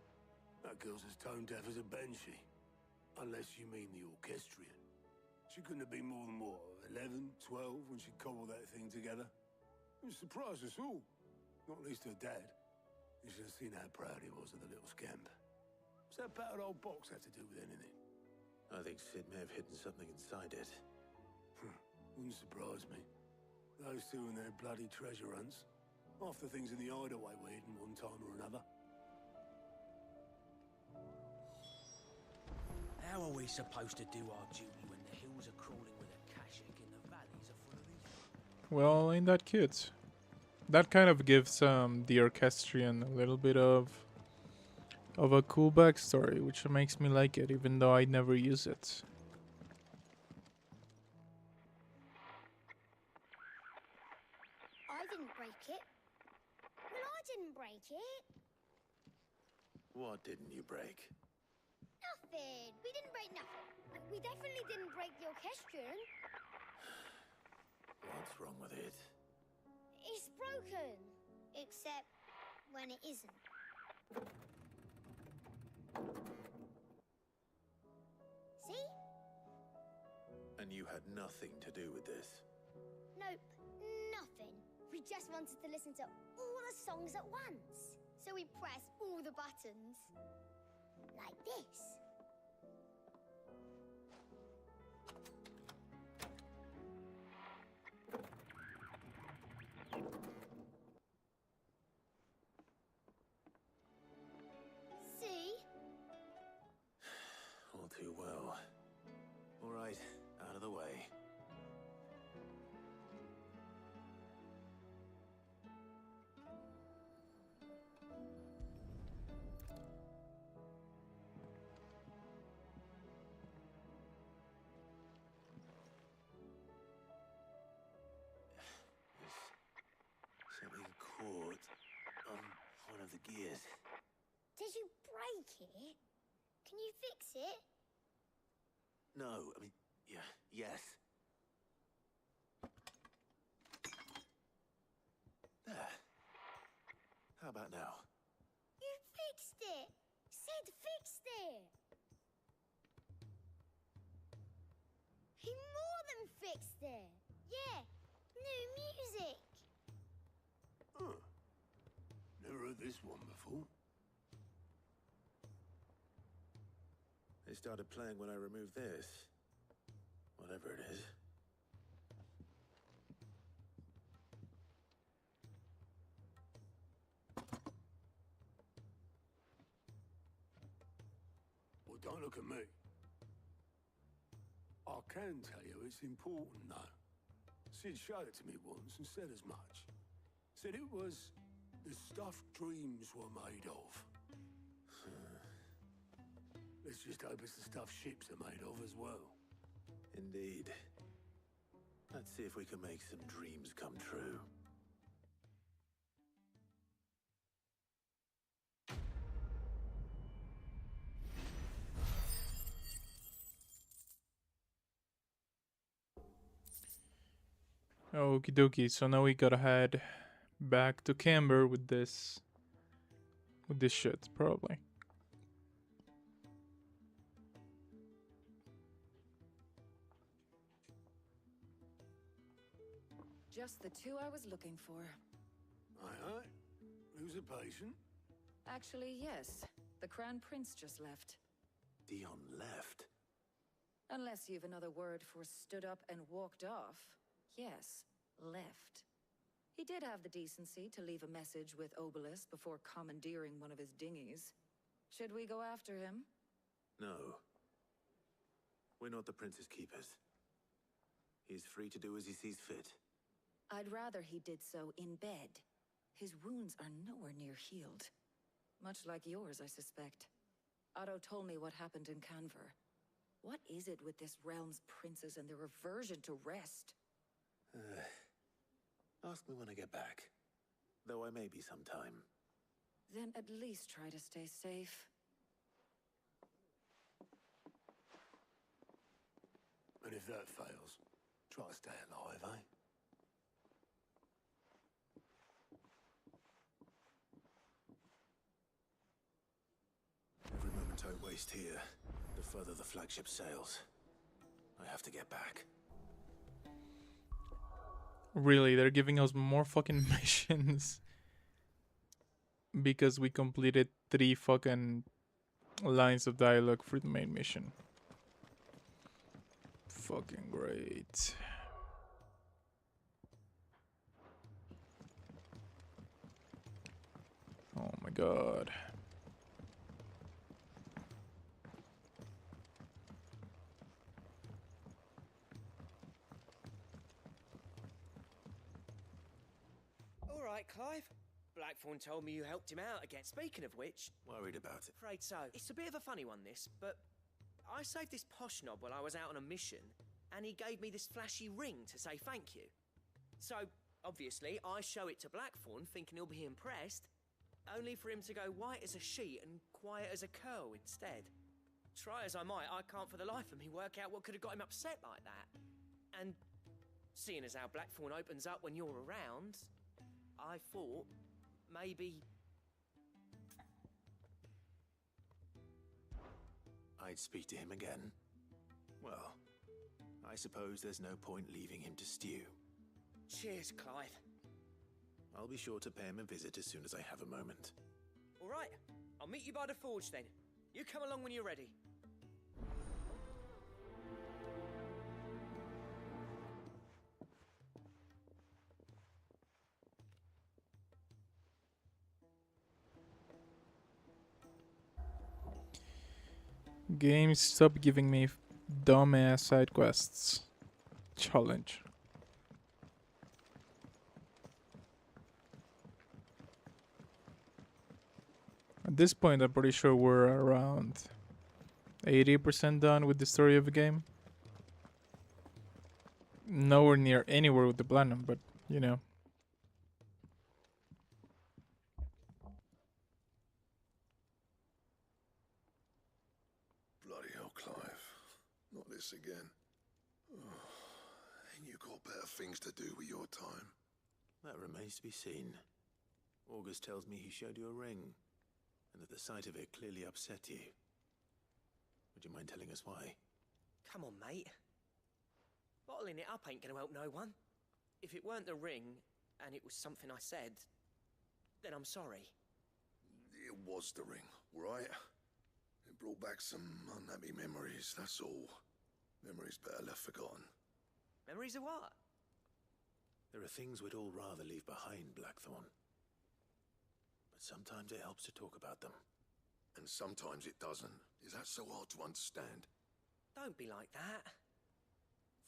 Speaker 17: That girl's as tone deaf as a banshee. Unless you mean the orchestrion. She couldn't have been more than, what, 11, 12 when she cobbled that thing together? It surprised us all. Not least her dad. You should have seen how proud he was of the little scamp. What's that battered old box have to do with anything?
Speaker 2: I think Sid may have hidden something inside it.
Speaker 17: Wouldn't surprise me. Those two and their bloody treasure hunts. Half the things in the hideaway were hidden one time or another.
Speaker 10: How are we supposed to do our duty when the hills are crawling with a cash egg and the valleys are full of these?
Speaker 1: Well, ain't that cute? That kind of gives the orchestrion a little bit of a cool backstory, which makes me like it, even though I never use it.
Speaker 13: I didn't break it. Well, I didn't break it.
Speaker 2: What didn't you break?
Speaker 13: Nothing. We didn't break nothing. We definitely didn't break the orchestrion.
Speaker 2: What's wrong with it?
Speaker 13: It's broken. Except when it isn't. See?
Speaker 2: And you had nothing to do with this?
Speaker 13: Nope, nothing. We just wanted to listen to all the songs at once. So we pressed all the buttons. Like this. See?
Speaker 2: All too well. All right, out of the way. There's something caught on one of the gears.
Speaker 13: Did you break it? Can you fix it?
Speaker 2: No, I mean, yeah, yes. There. How about now?
Speaker 13: You fixed it! Sid fixed it! He more than fixed it! Yeah, new music!
Speaker 17: Huh. Never heard this one before.
Speaker 2: They started playing when I removed this. Whatever it is.
Speaker 17: Well, don't look at me. I can tell you it's important, though. Sid showed it to me once and said as much. Said it was the stuff dreams were made of. Let's just hope it's the stuff ships are made of as well.
Speaker 2: Indeed. Let's see if we can make some dreams come true.
Speaker 1: Okie dokie, so now we gotta head back to Camber with this shit, probably.
Speaker 3: Just the two I was looking for.
Speaker 17: Aye, aye. Who's a patient?
Speaker 3: Actually, yes. The Crown Prince just left.
Speaker 2: Dion left?
Speaker 3: Unless you've another word for stood up and walked off. Yes, left. He did have the decency to leave a message with Obelisk before commandeering one of his dinghies. Should we go after him?
Speaker 2: No. We're not the Prince's keepers. He's free to do as he sees fit.
Speaker 3: I'd rather he did so in bed. His wounds are nowhere near healed. Much like yours, I suspect. Otto told me what happened in Canver. What is it with this realm's princes and their aversion to rest?
Speaker 2: Ask me when I get back. Though I may be sometime.
Speaker 3: Then at least try to stay safe.
Speaker 17: And if that fails, try to stay alive, eh?
Speaker 2: Every moment I waste here, the further the flagship sails. I have to get back.
Speaker 1: Really, they're giving us more fucking missions because we completed 3 fucking lines of dialogue for the main mission. Fucking great. Oh my god.
Speaker 10: All right, Clive. Blackthorn told me you helped him out again. Speaking of which...
Speaker 2: Worried about it.
Speaker 10: Afraid so. It's a bit of a funny one, this, but... I saved this posh knob while I was out on a mission, and he gave me this flashy ring to say thank you. So, obviously, I show it to Blackthorn, thinking he'll be impressed, only for him to go white as a sheet and quiet as a curl instead. Try as I might, I can't for the life of me work out what could have got him upset like that. And seeing as how Blackthorn opens up when you're around, I thought maybe...
Speaker 2: I'd speak to him again. Well, I suppose there's no point leaving him to stew.
Speaker 10: Cheers, Clive.
Speaker 2: I'll be sure to pay him a visit as soon as I have a moment.
Speaker 10: All right, I'll meet you by the forge then. You come along when you're ready.
Speaker 1: Game, stop giving me dumbass side quests. Challenge. At this point, I'm pretty sure we're around 80% done with the story of the game. Nowhere near anywhere with the platinum, but you know.
Speaker 17: Bloody hell, Clive. Not this again. Oh, ain't you got better things to do with your time?
Speaker 2: That remains to be seen. August tells me he showed you a ring, and that the sight of it clearly upset you. Would you mind telling us why?
Speaker 10: Come on, mate. Bottling it up ain't gonna help no one. If it weren't the ring, and it was something I said, then I'm sorry.
Speaker 17: It was the ring, right? It brought back some unhappy memories, that's all. Memories better left forgotten.
Speaker 10: Memories of what?
Speaker 2: There are things we'd all rather leave behind, Blackthorn. But sometimes it helps to talk about them.
Speaker 17: And sometimes it doesn't. Is that so hard to understand?
Speaker 10: Don't be like that.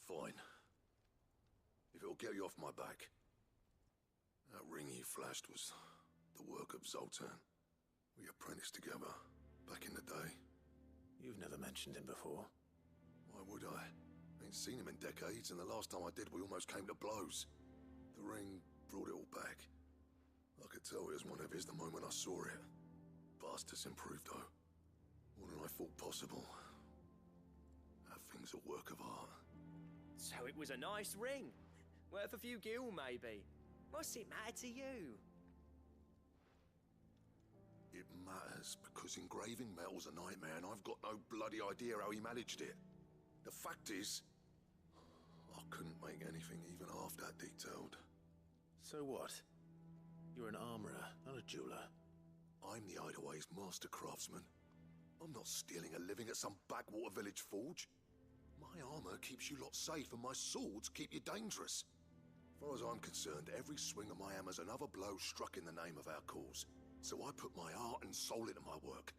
Speaker 17: Fine. If it'll get you off my back. That ring you flashed was the work of Zoltan. We apprenticed together, back in the day.
Speaker 2: You've never mentioned him before.
Speaker 17: Why would I? Ain't seen him in decades, and the last time I did, we almost came to blows. The ring brought it all back. I could tell it was one of his the moment I saw it. Bastard's improved, though. More than I thought possible. That thing's a work of art.
Speaker 10: So it was a nice ring. Worth a few gil, maybe. What's it matter to you?
Speaker 17: It matters because engraving metal's a nightmare, and I've got no bloody idea how he managed it. The fact is, I couldn't make anything even half that detailed.
Speaker 2: So what? You're an armorer, not a jeweler.
Speaker 17: I'm the Idaway's master craftsman. I'm not stealing a living at some backwater village forge. My armor keeps you lot safe, and my swords keep you dangerous. As far as I'm concerned, every swing of my hammer's another blow struck in the name of our cause. So I put my heart and soul into my work.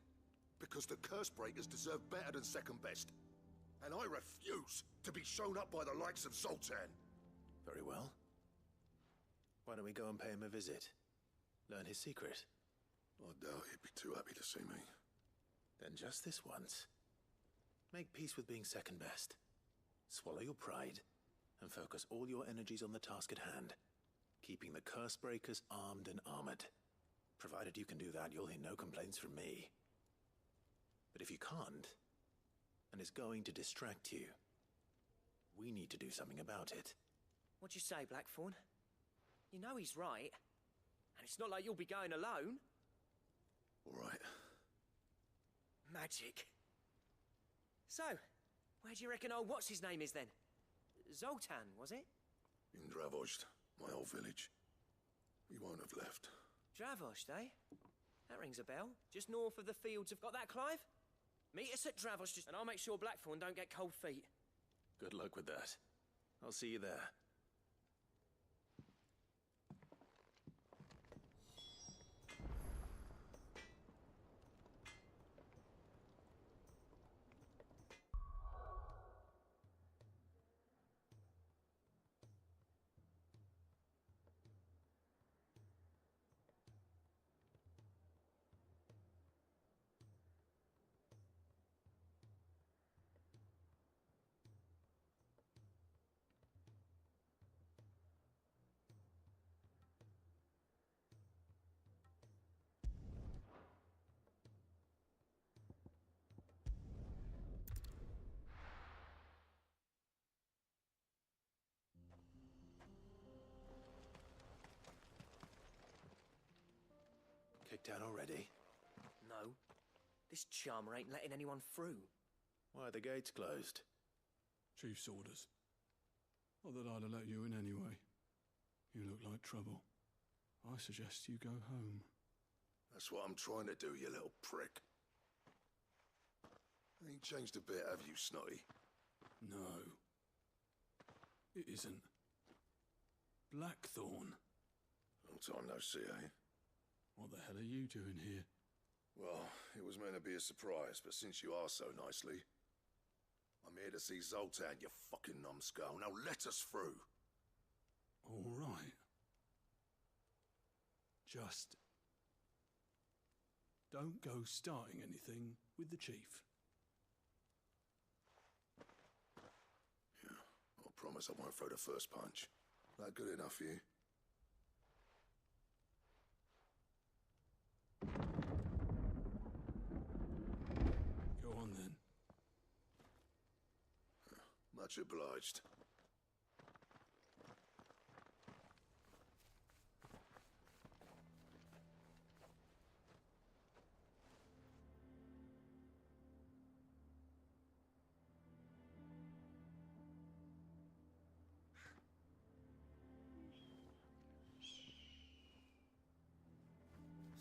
Speaker 17: Because the curse breakers deserve better than second best. And I refuse to be shown up by the likes of Zoltan.
Speaker 2: Very well. Why don't we go and pay him a visit? Learn his secret.
Speaker 17: I doubt he'd be too happy to see me.
Speaker 2: Then just this once. Make peace with being second best. Swallow your pride, and focus all your energies on the task at hand. Keeping the curse breakers armed and armored. Provided you can do that, you'll hear no complaints from me. But if you can't, and it's going to distract you, we need to do something about it.
Speaker 10: What'd you say, Blackthorn? You know he's right. And it's not like you'll be going alone.
Speaker 17: All right.
Speaker 10: Magic. So, where do you reckon old what's-his-name is then? Zoltan, was it?
Speaker 17: In Dravozd, my old village. He won't have left.
Speaker 10: Dravozd, eh? That rings a bell. Just north of the fields. Have got that, Clive? Meet us at Dravozd, and I'll make sure Blackthorn don't get cold feet.
Speaker 2: Good luck with that. I'll see you there. shakedown already?
Speaker 10: No. This charmer ain't letting anyone through.
Speaker 2: Why are the gates closed?
Speaker 19: Chief's orders. Not that I'd have let you in anyway. You look like trouble. I suggest you go home.
Speaker 17: That's what I'm trying to do, you little prick. Ain't changed a bit, have you, Snotty?
Speaker 19: No. It isn't. Blackthorn.
Speaker 17: Long time no see, eh?
Speaker 19: What the hell are you doing here?
Speaker 17: Well, it was meant to be a surprise, but since you asked so nicely, I'm here to see Zoltan, you fucking numbskull. Now let us through.
Speaker 19: All right. Just don't go starting anything with the chief.
Speaker 17: Yeah, I promise I won't throw the first punch. That good enough for you?
Speaker 19: Go on then.
Speaker 17: Much obliged.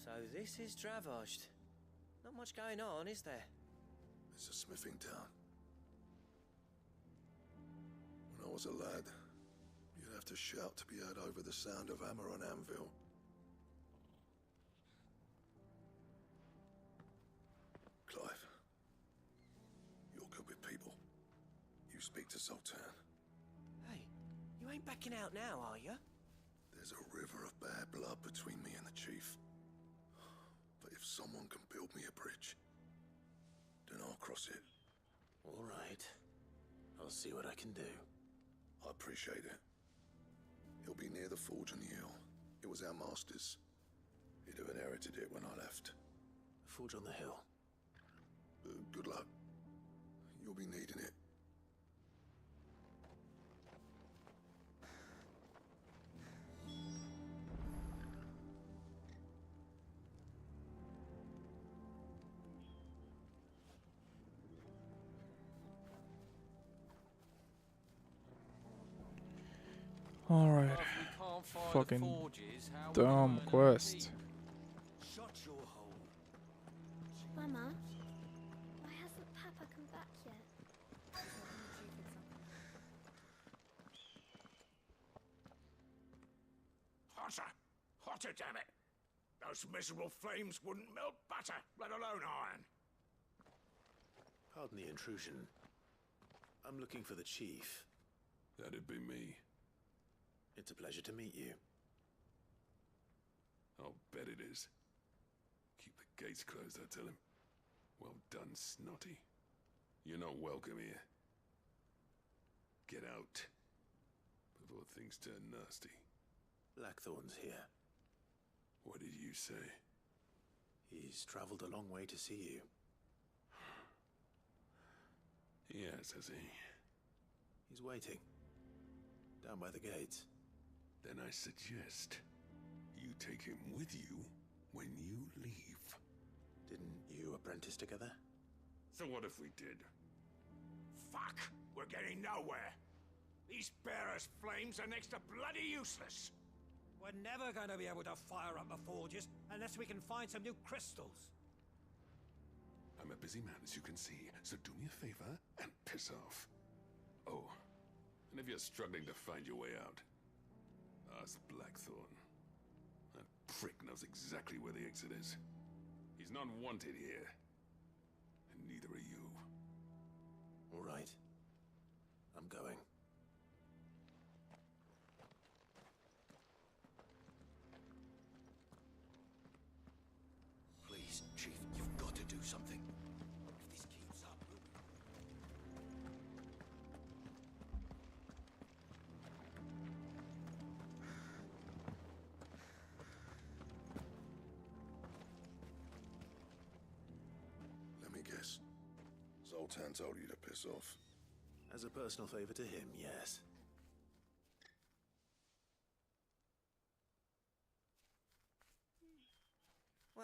Speaker 10: So this is Dravosht. Not much going on, is there?
Speaker 17: It's a smithing town. When I was a lad, you'd have to shout to be heard over the sound of hammer on anvil. Clive, you're good with people. You speak to Zoltan.
Speaker 10: Hey, you ain't backing out now, are you?
Speaker 17: There's a river of bad blood between me and the chief. But if someone can build me a bridge, then I'll cross it.
Speaker 2: All right. I'll see what I can do.
Speaker 17: I appreciate it. He'll be near the forge on the hill. It was our master's. He'd have inherited it when I left.
Speaker 2: Forge on the hill.
Speaker 17: Good luck. You'll be needing it.
Speaker 1: Alright. Fucking dumb quest.
Speaker 10: Shut your hole.
Speaker 13: Mama, why hasn't Papa come back yet?
Speaker 20: Hotter! Hotter, damn it! Those miserable flames wouldn't melt butter, let alone iron.
Speaker 2: Pardon the intrusion. I'm looking for the chief.
Speaker 17: That'd be me.
Speaker 2: It's a pleasure to meet you.
Speaker 17: I'll bet it is. Keep the gates closed, I tell him. Well done, Snotty. You're not welcome here. Get out. Before things turn nasty.
Speaker 2: Blackthorn's here.
Speaker 17: What did you say?
Speaker 2: He's traveled a long way to see you.
Speaker 17: Yes, has he?
Speaker 2: He's waiting. Down by the gates.
Speaker 17: Then I suggest you take him with you when you leave.
Speaker 2: Didn't you apprentice together?
Speaker 20: So what if we did? Fuck! We're getting nowhere! These bearers' flames are next to bloody useless!
Speaker 10: We're never going to be able to fire up the forges unless we can find some new crystals.
Speaker 17: I'm a busy man, as you can see, so do me a favor and piss off. Oh, and if you're struggling to find your way out, ask Blackthorn. That prick knows exactly where the exit is. He's not wanted here, and neither are you.
Speaker 2: All right. I'm going.
Speaker 10: Please, Chief, you've got to do something. If this keeps up,
Speaker 17: Let me guess. Zoltan told you to piss off.
Speaker 2: As a personal favor to him, yes.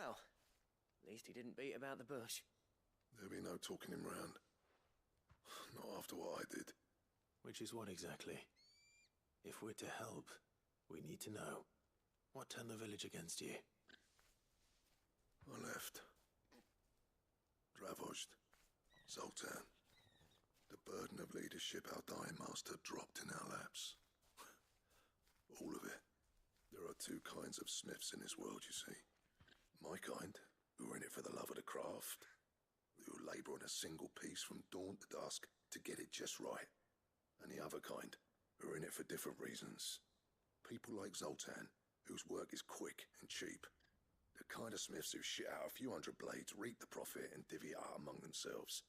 Speaker 10: Well, at least he didn't beat about the bush.
Speaker 2: There'll be no talking him round. Not after what I did. Which is what exactly? If we're to help, we need to know. What turned the village against you? I left. Dravozd. Zoltan. The burden of leadership our dying master dropped in our laps. All of it. There are two kinds of smiths in this world, you see. My kind, who are in it for the love of the craft, who labour on a single piece from dawn to dusk to get it just right. And the other kind, who are in it for different reasons. People like Zoltan, whose work is quick and cheap. The kind of smiths who shit out a few hundred blades, reap the profit, and divvy it out among themselves.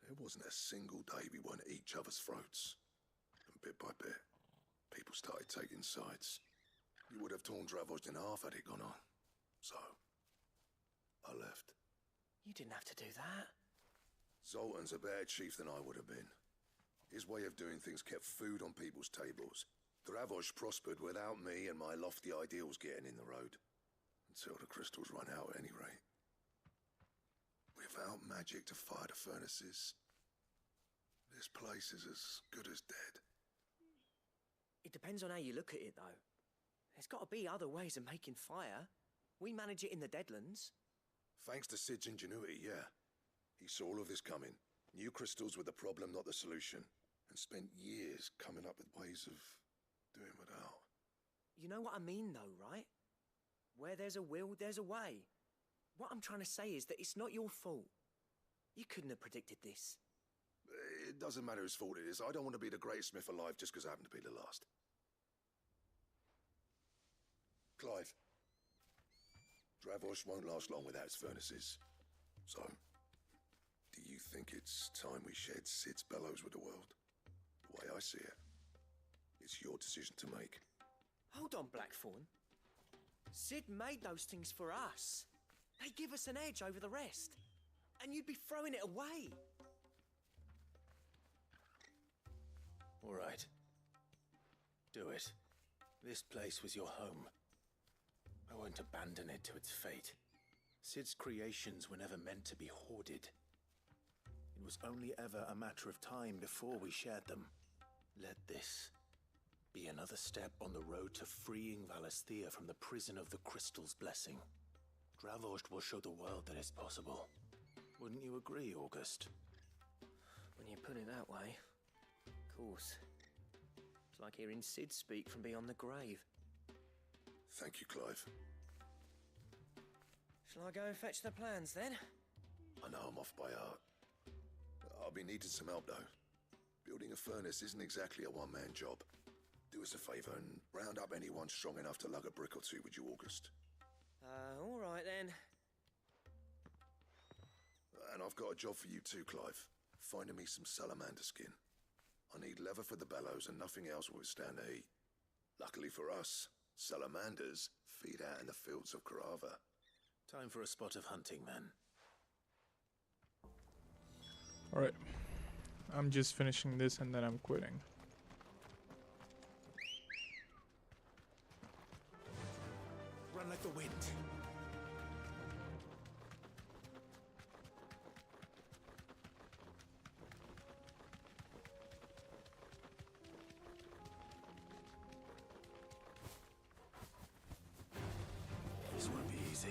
Speaker 2: There wasn't a single day we weren't at each other's throats. And bit by bit, people started taking sides. You would have torn Dravozd in half had it gone on. So, I left.
Speaker 10: You didn't have to do that.
Speaker 2: Zoltan's a better chief than I would have been. His way of doing things kept food on people's tables. Dravozd prospered without me and my lofty ideals getting in the road. Until the crystals run out at any rate. Without magic to fire the furnaces, this place is as good as dead.
Speaker 10: It depends on how you look at it, though. There's got to be other ways of making fire. We manage it in the Deadlands.
Speaker 2: Thanks to Sid's ingenuity, yeah. He saw all of this coming. Knew crystals were the problem, not the solution. And spent years coming up with ways of doing without.
Speaker 10: You know what I mean, though, right? Where there's a will, there's a way. What I'm trying to say is that it's not your fault. You couldn't have predicted this.
Speaker 2: It doesn't matter whose fault it is. I don't want to be the greatest smith alive just because I happen to be the last. Clive. Dravozd won't last long without its furnaces. So, do you think it's time we shared Sid's bellows with the world? The way I see it, it's your decision to make.
Speaker 10: Hold on, Blackthorn. Sid made those things for us. They give us an edge over the rest. And you'd be throwing it away.
Speaker 2: All right. Do it. This place was your home. I won't abandon it to its fate. Sid's creations were never meant to be hoarded. It was only ever a matter of time before we shared them. Let this be another step on the road to freeing Valisthea from the prison of the Crystal's blessing. Dravozd will show the world that it's possible. Wouldn't you agree, August?
Speaker 10: When you put it that way, of course. It's like hearing Sid speak from beyond the grave.
Speaker 2: Thank you, Clive.
Speaker 10: Shall I go and fetch the plans, then?
Speaker 2: I know I'm off by heart. I'll be needing some help, though. Building a furnace isn't exactly a one-man job. Do us a favour and round up anyone strong enough to lug a brick or two, would you, August?
Speaker 10: All right, then.
Speaker 2: And I've got a job for you too, Clive. Finding me some salamander skin. I need leather for the bellows and nothing else will withstand the heat. Luckily for us, salamanders feed out in the fields of Karava. Time for a spot of hunting, man.
Speaker 1: Alright. I'm just finishing this and then I'm quitting.
Speaker 8: Run like the wind.
Speaker 2: This won't be easy.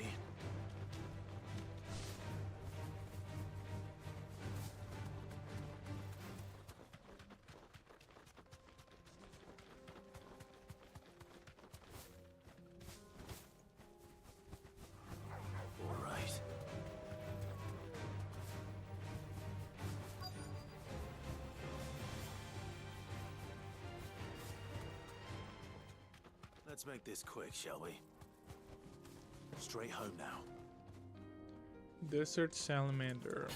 Speaker 2: All right. Let's make this quick, shall we? Straight home now.
Speaker 1: Desert salamander.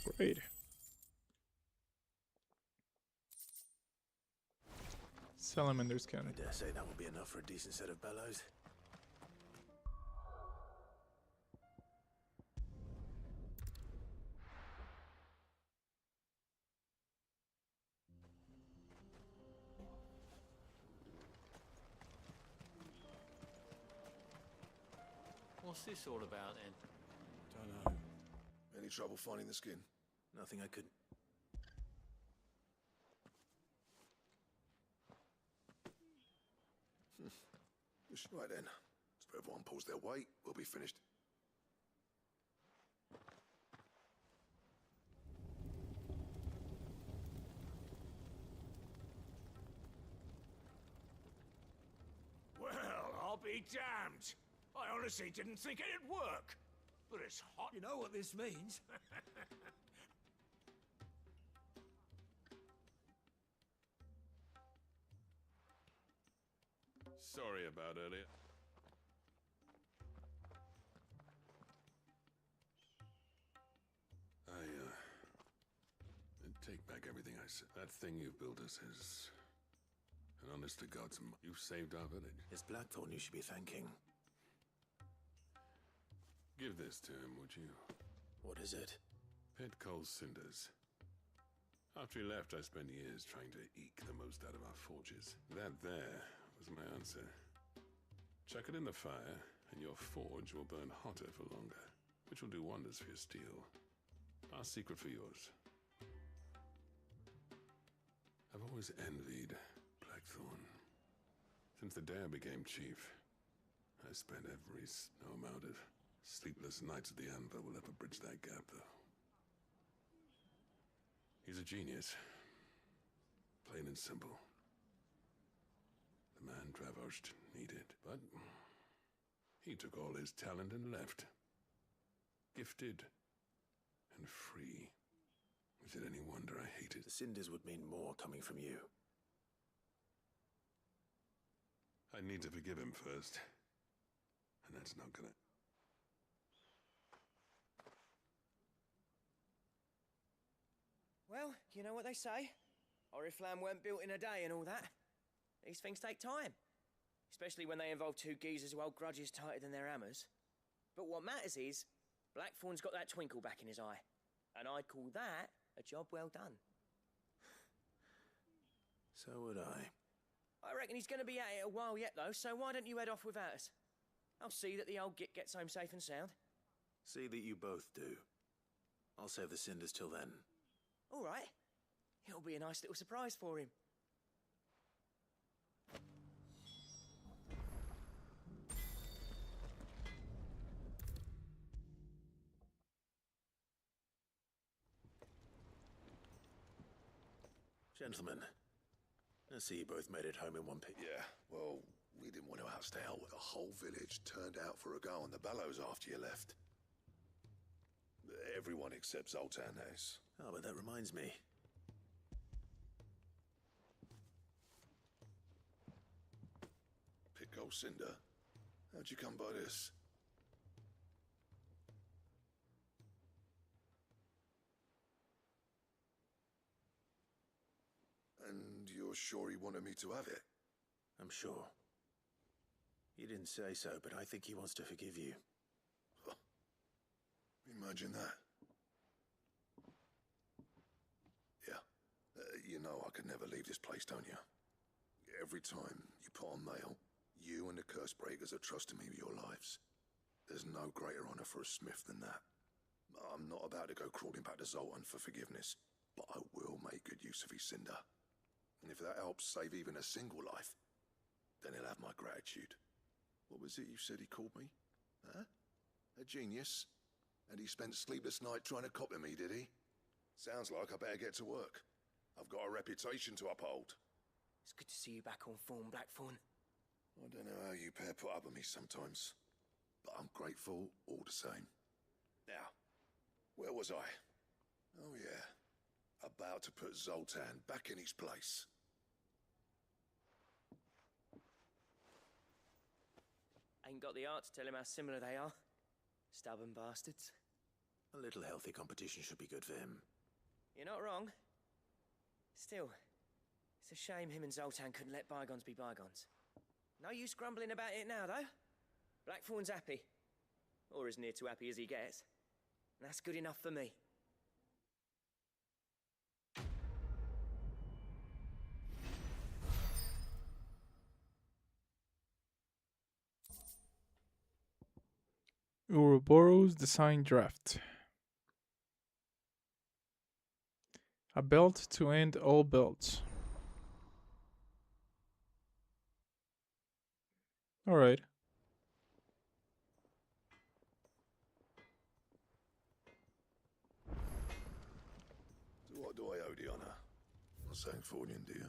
Speaker 1: afraid. Salamander's cannon.
Speaker 2: I dare say that will be enough for a decent set of bellows.
Speaker 15: What's this all about then?
Speaker 19: Don't know.
Speaker 20: Any trouble finding the skin?
Speaker 2: Nothing I could...
Speaker 20: Right then. So everyone pulls their weight, we'll be finished.
Speaker 10: Well, I'll be damned. I honestly didn't think it'd work. But it's hot.
Speaker 12: You know what this means?
Speaker 21: Sorry about earlier. I take back everything I said. That thing you built us is an honest to God's. You've saved our village.
Speaker 2: It's Blackthorn you should be thanking.
Speaker 21: Give this to him, would you?
Speaker 2: What is it?
Speaker 21: Pit coal cinders. After he left, I spent years trying to eke the most out of our forges. That there was my answer. Chuck it in the fire, and your forge will burn hotter for longer, which will do wonders for your steel. Our secret for yours. I've always envied Blackthorn. Since the day I became chief, I spent no amount of sleepless nights at the Anvil will ever bridge that gap, though. He's a genius. Plain and simple. The man Dravosht needed, but he took all his talent and left. Gifted and free. Is it any wonder I hated?
Speaker 2: The cinders would mean more coming from you.
Speaker 21: I need to forgive him first. And that's not gonna...
Speaker 10: Well, you know what they say. Oriflamme weren't built in a day and all that. These things take time. Especially when they involve two geezers who hold grudges tighter than their hammers. But what matters is, Blackthorn's got that twinkle back in his eye. And I'd call that a job well done.
Speaker 2: So would I.
Speaker 10: I reckon he's going to be at it a while yet, though, so why don't you head off without us? I'll see that the old git gets home safe and sound.
Speaker 2: See that you both do. I'll save the cinders till then.
Speaker 10: All right. It'll be a nice little surprise for him.
Speaker 2: Gentlemen, I see you both made it home in one piece.
Speaker 20: Yeah, well, we didn't want to outstay our... The whole village turned out for a go on the bellows after you left. Everyone except Zoltan has.
Speaker 2: Oh, but that reminds me.
Speaker 20: Pit Gold Cinder? How'd you come by this? And you're sure he wanted me to have it?
Speaker 2: I'm sure. You didn't say so, but I think he wants to forgive you.
Speaker 20: Imagine that. Yeah. You know I could never leave this place, don't you? Every time you put on mail, you and the curse breakers are trusting me with your lives. There's no greater honor for a smith than that. I'm not about to go crawling back to Zoltan for forgiveness, but I will make good use of his cinder. And if that helps save even a single life, then he'll have my gratitude. What was it you said he called me? Huh? A genius? And he spent sleepless night trying to copy me, did he? Sounds like I better get to work. I've got a reputation to uphold.
Speaker 10: It's good to see you back on form, Blackthorn.
Speaker 20: I don't know how you pair put up with me sometimes, but I'm grateful all the same. Now, where was I? Oh yeah, about to put Zoltan back in his place.
Speaker 10: Ain't got the art to tell him how similar they are. Stubborn bastards.
Speaker 2: A little healthy competition should be good for him.
Speaker 10: You're not wrong. Still, it's a shame him and Zoltan couldn't let bygones be bygones. No use grumbling about it now, though. Blackthorn's happy. Or as near to happy as he gets. And that's good enough for me.
Speaker 1: Ouroboros design draft. A belt to end all belts. Alright.
Speaker 20: So what do I owe the honor? Not saying fortune, do you?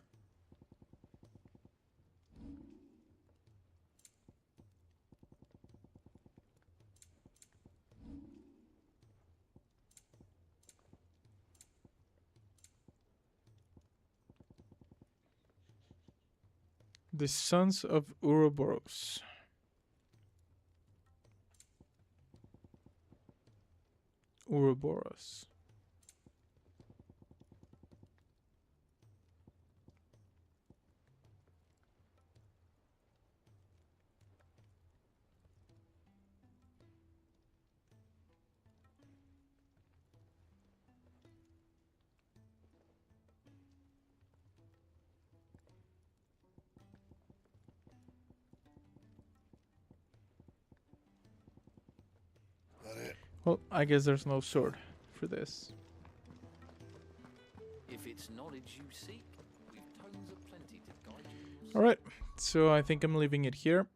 Speaker 1: The Sons of Ouroboros. Ouroboros. Well, I guess there's no sword for this.
Speaker 15: If it's knowledge you seek, we've tomes of plenty to guide you.
Speaker 1: Alright, so I think I'm leaving it here.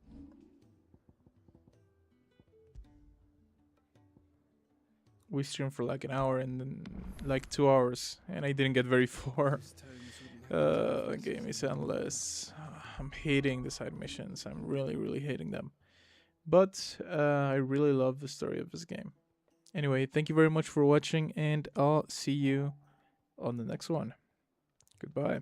Speaker 1: We streamed for like an hour and then like 2 hours, and I didn't get very far. The game is endless. I'm hating the side missions. I'm really hating them. But I really love the story of this game. Anyway, thank you very much for watching, and I'll see you on the next one. Goodbye.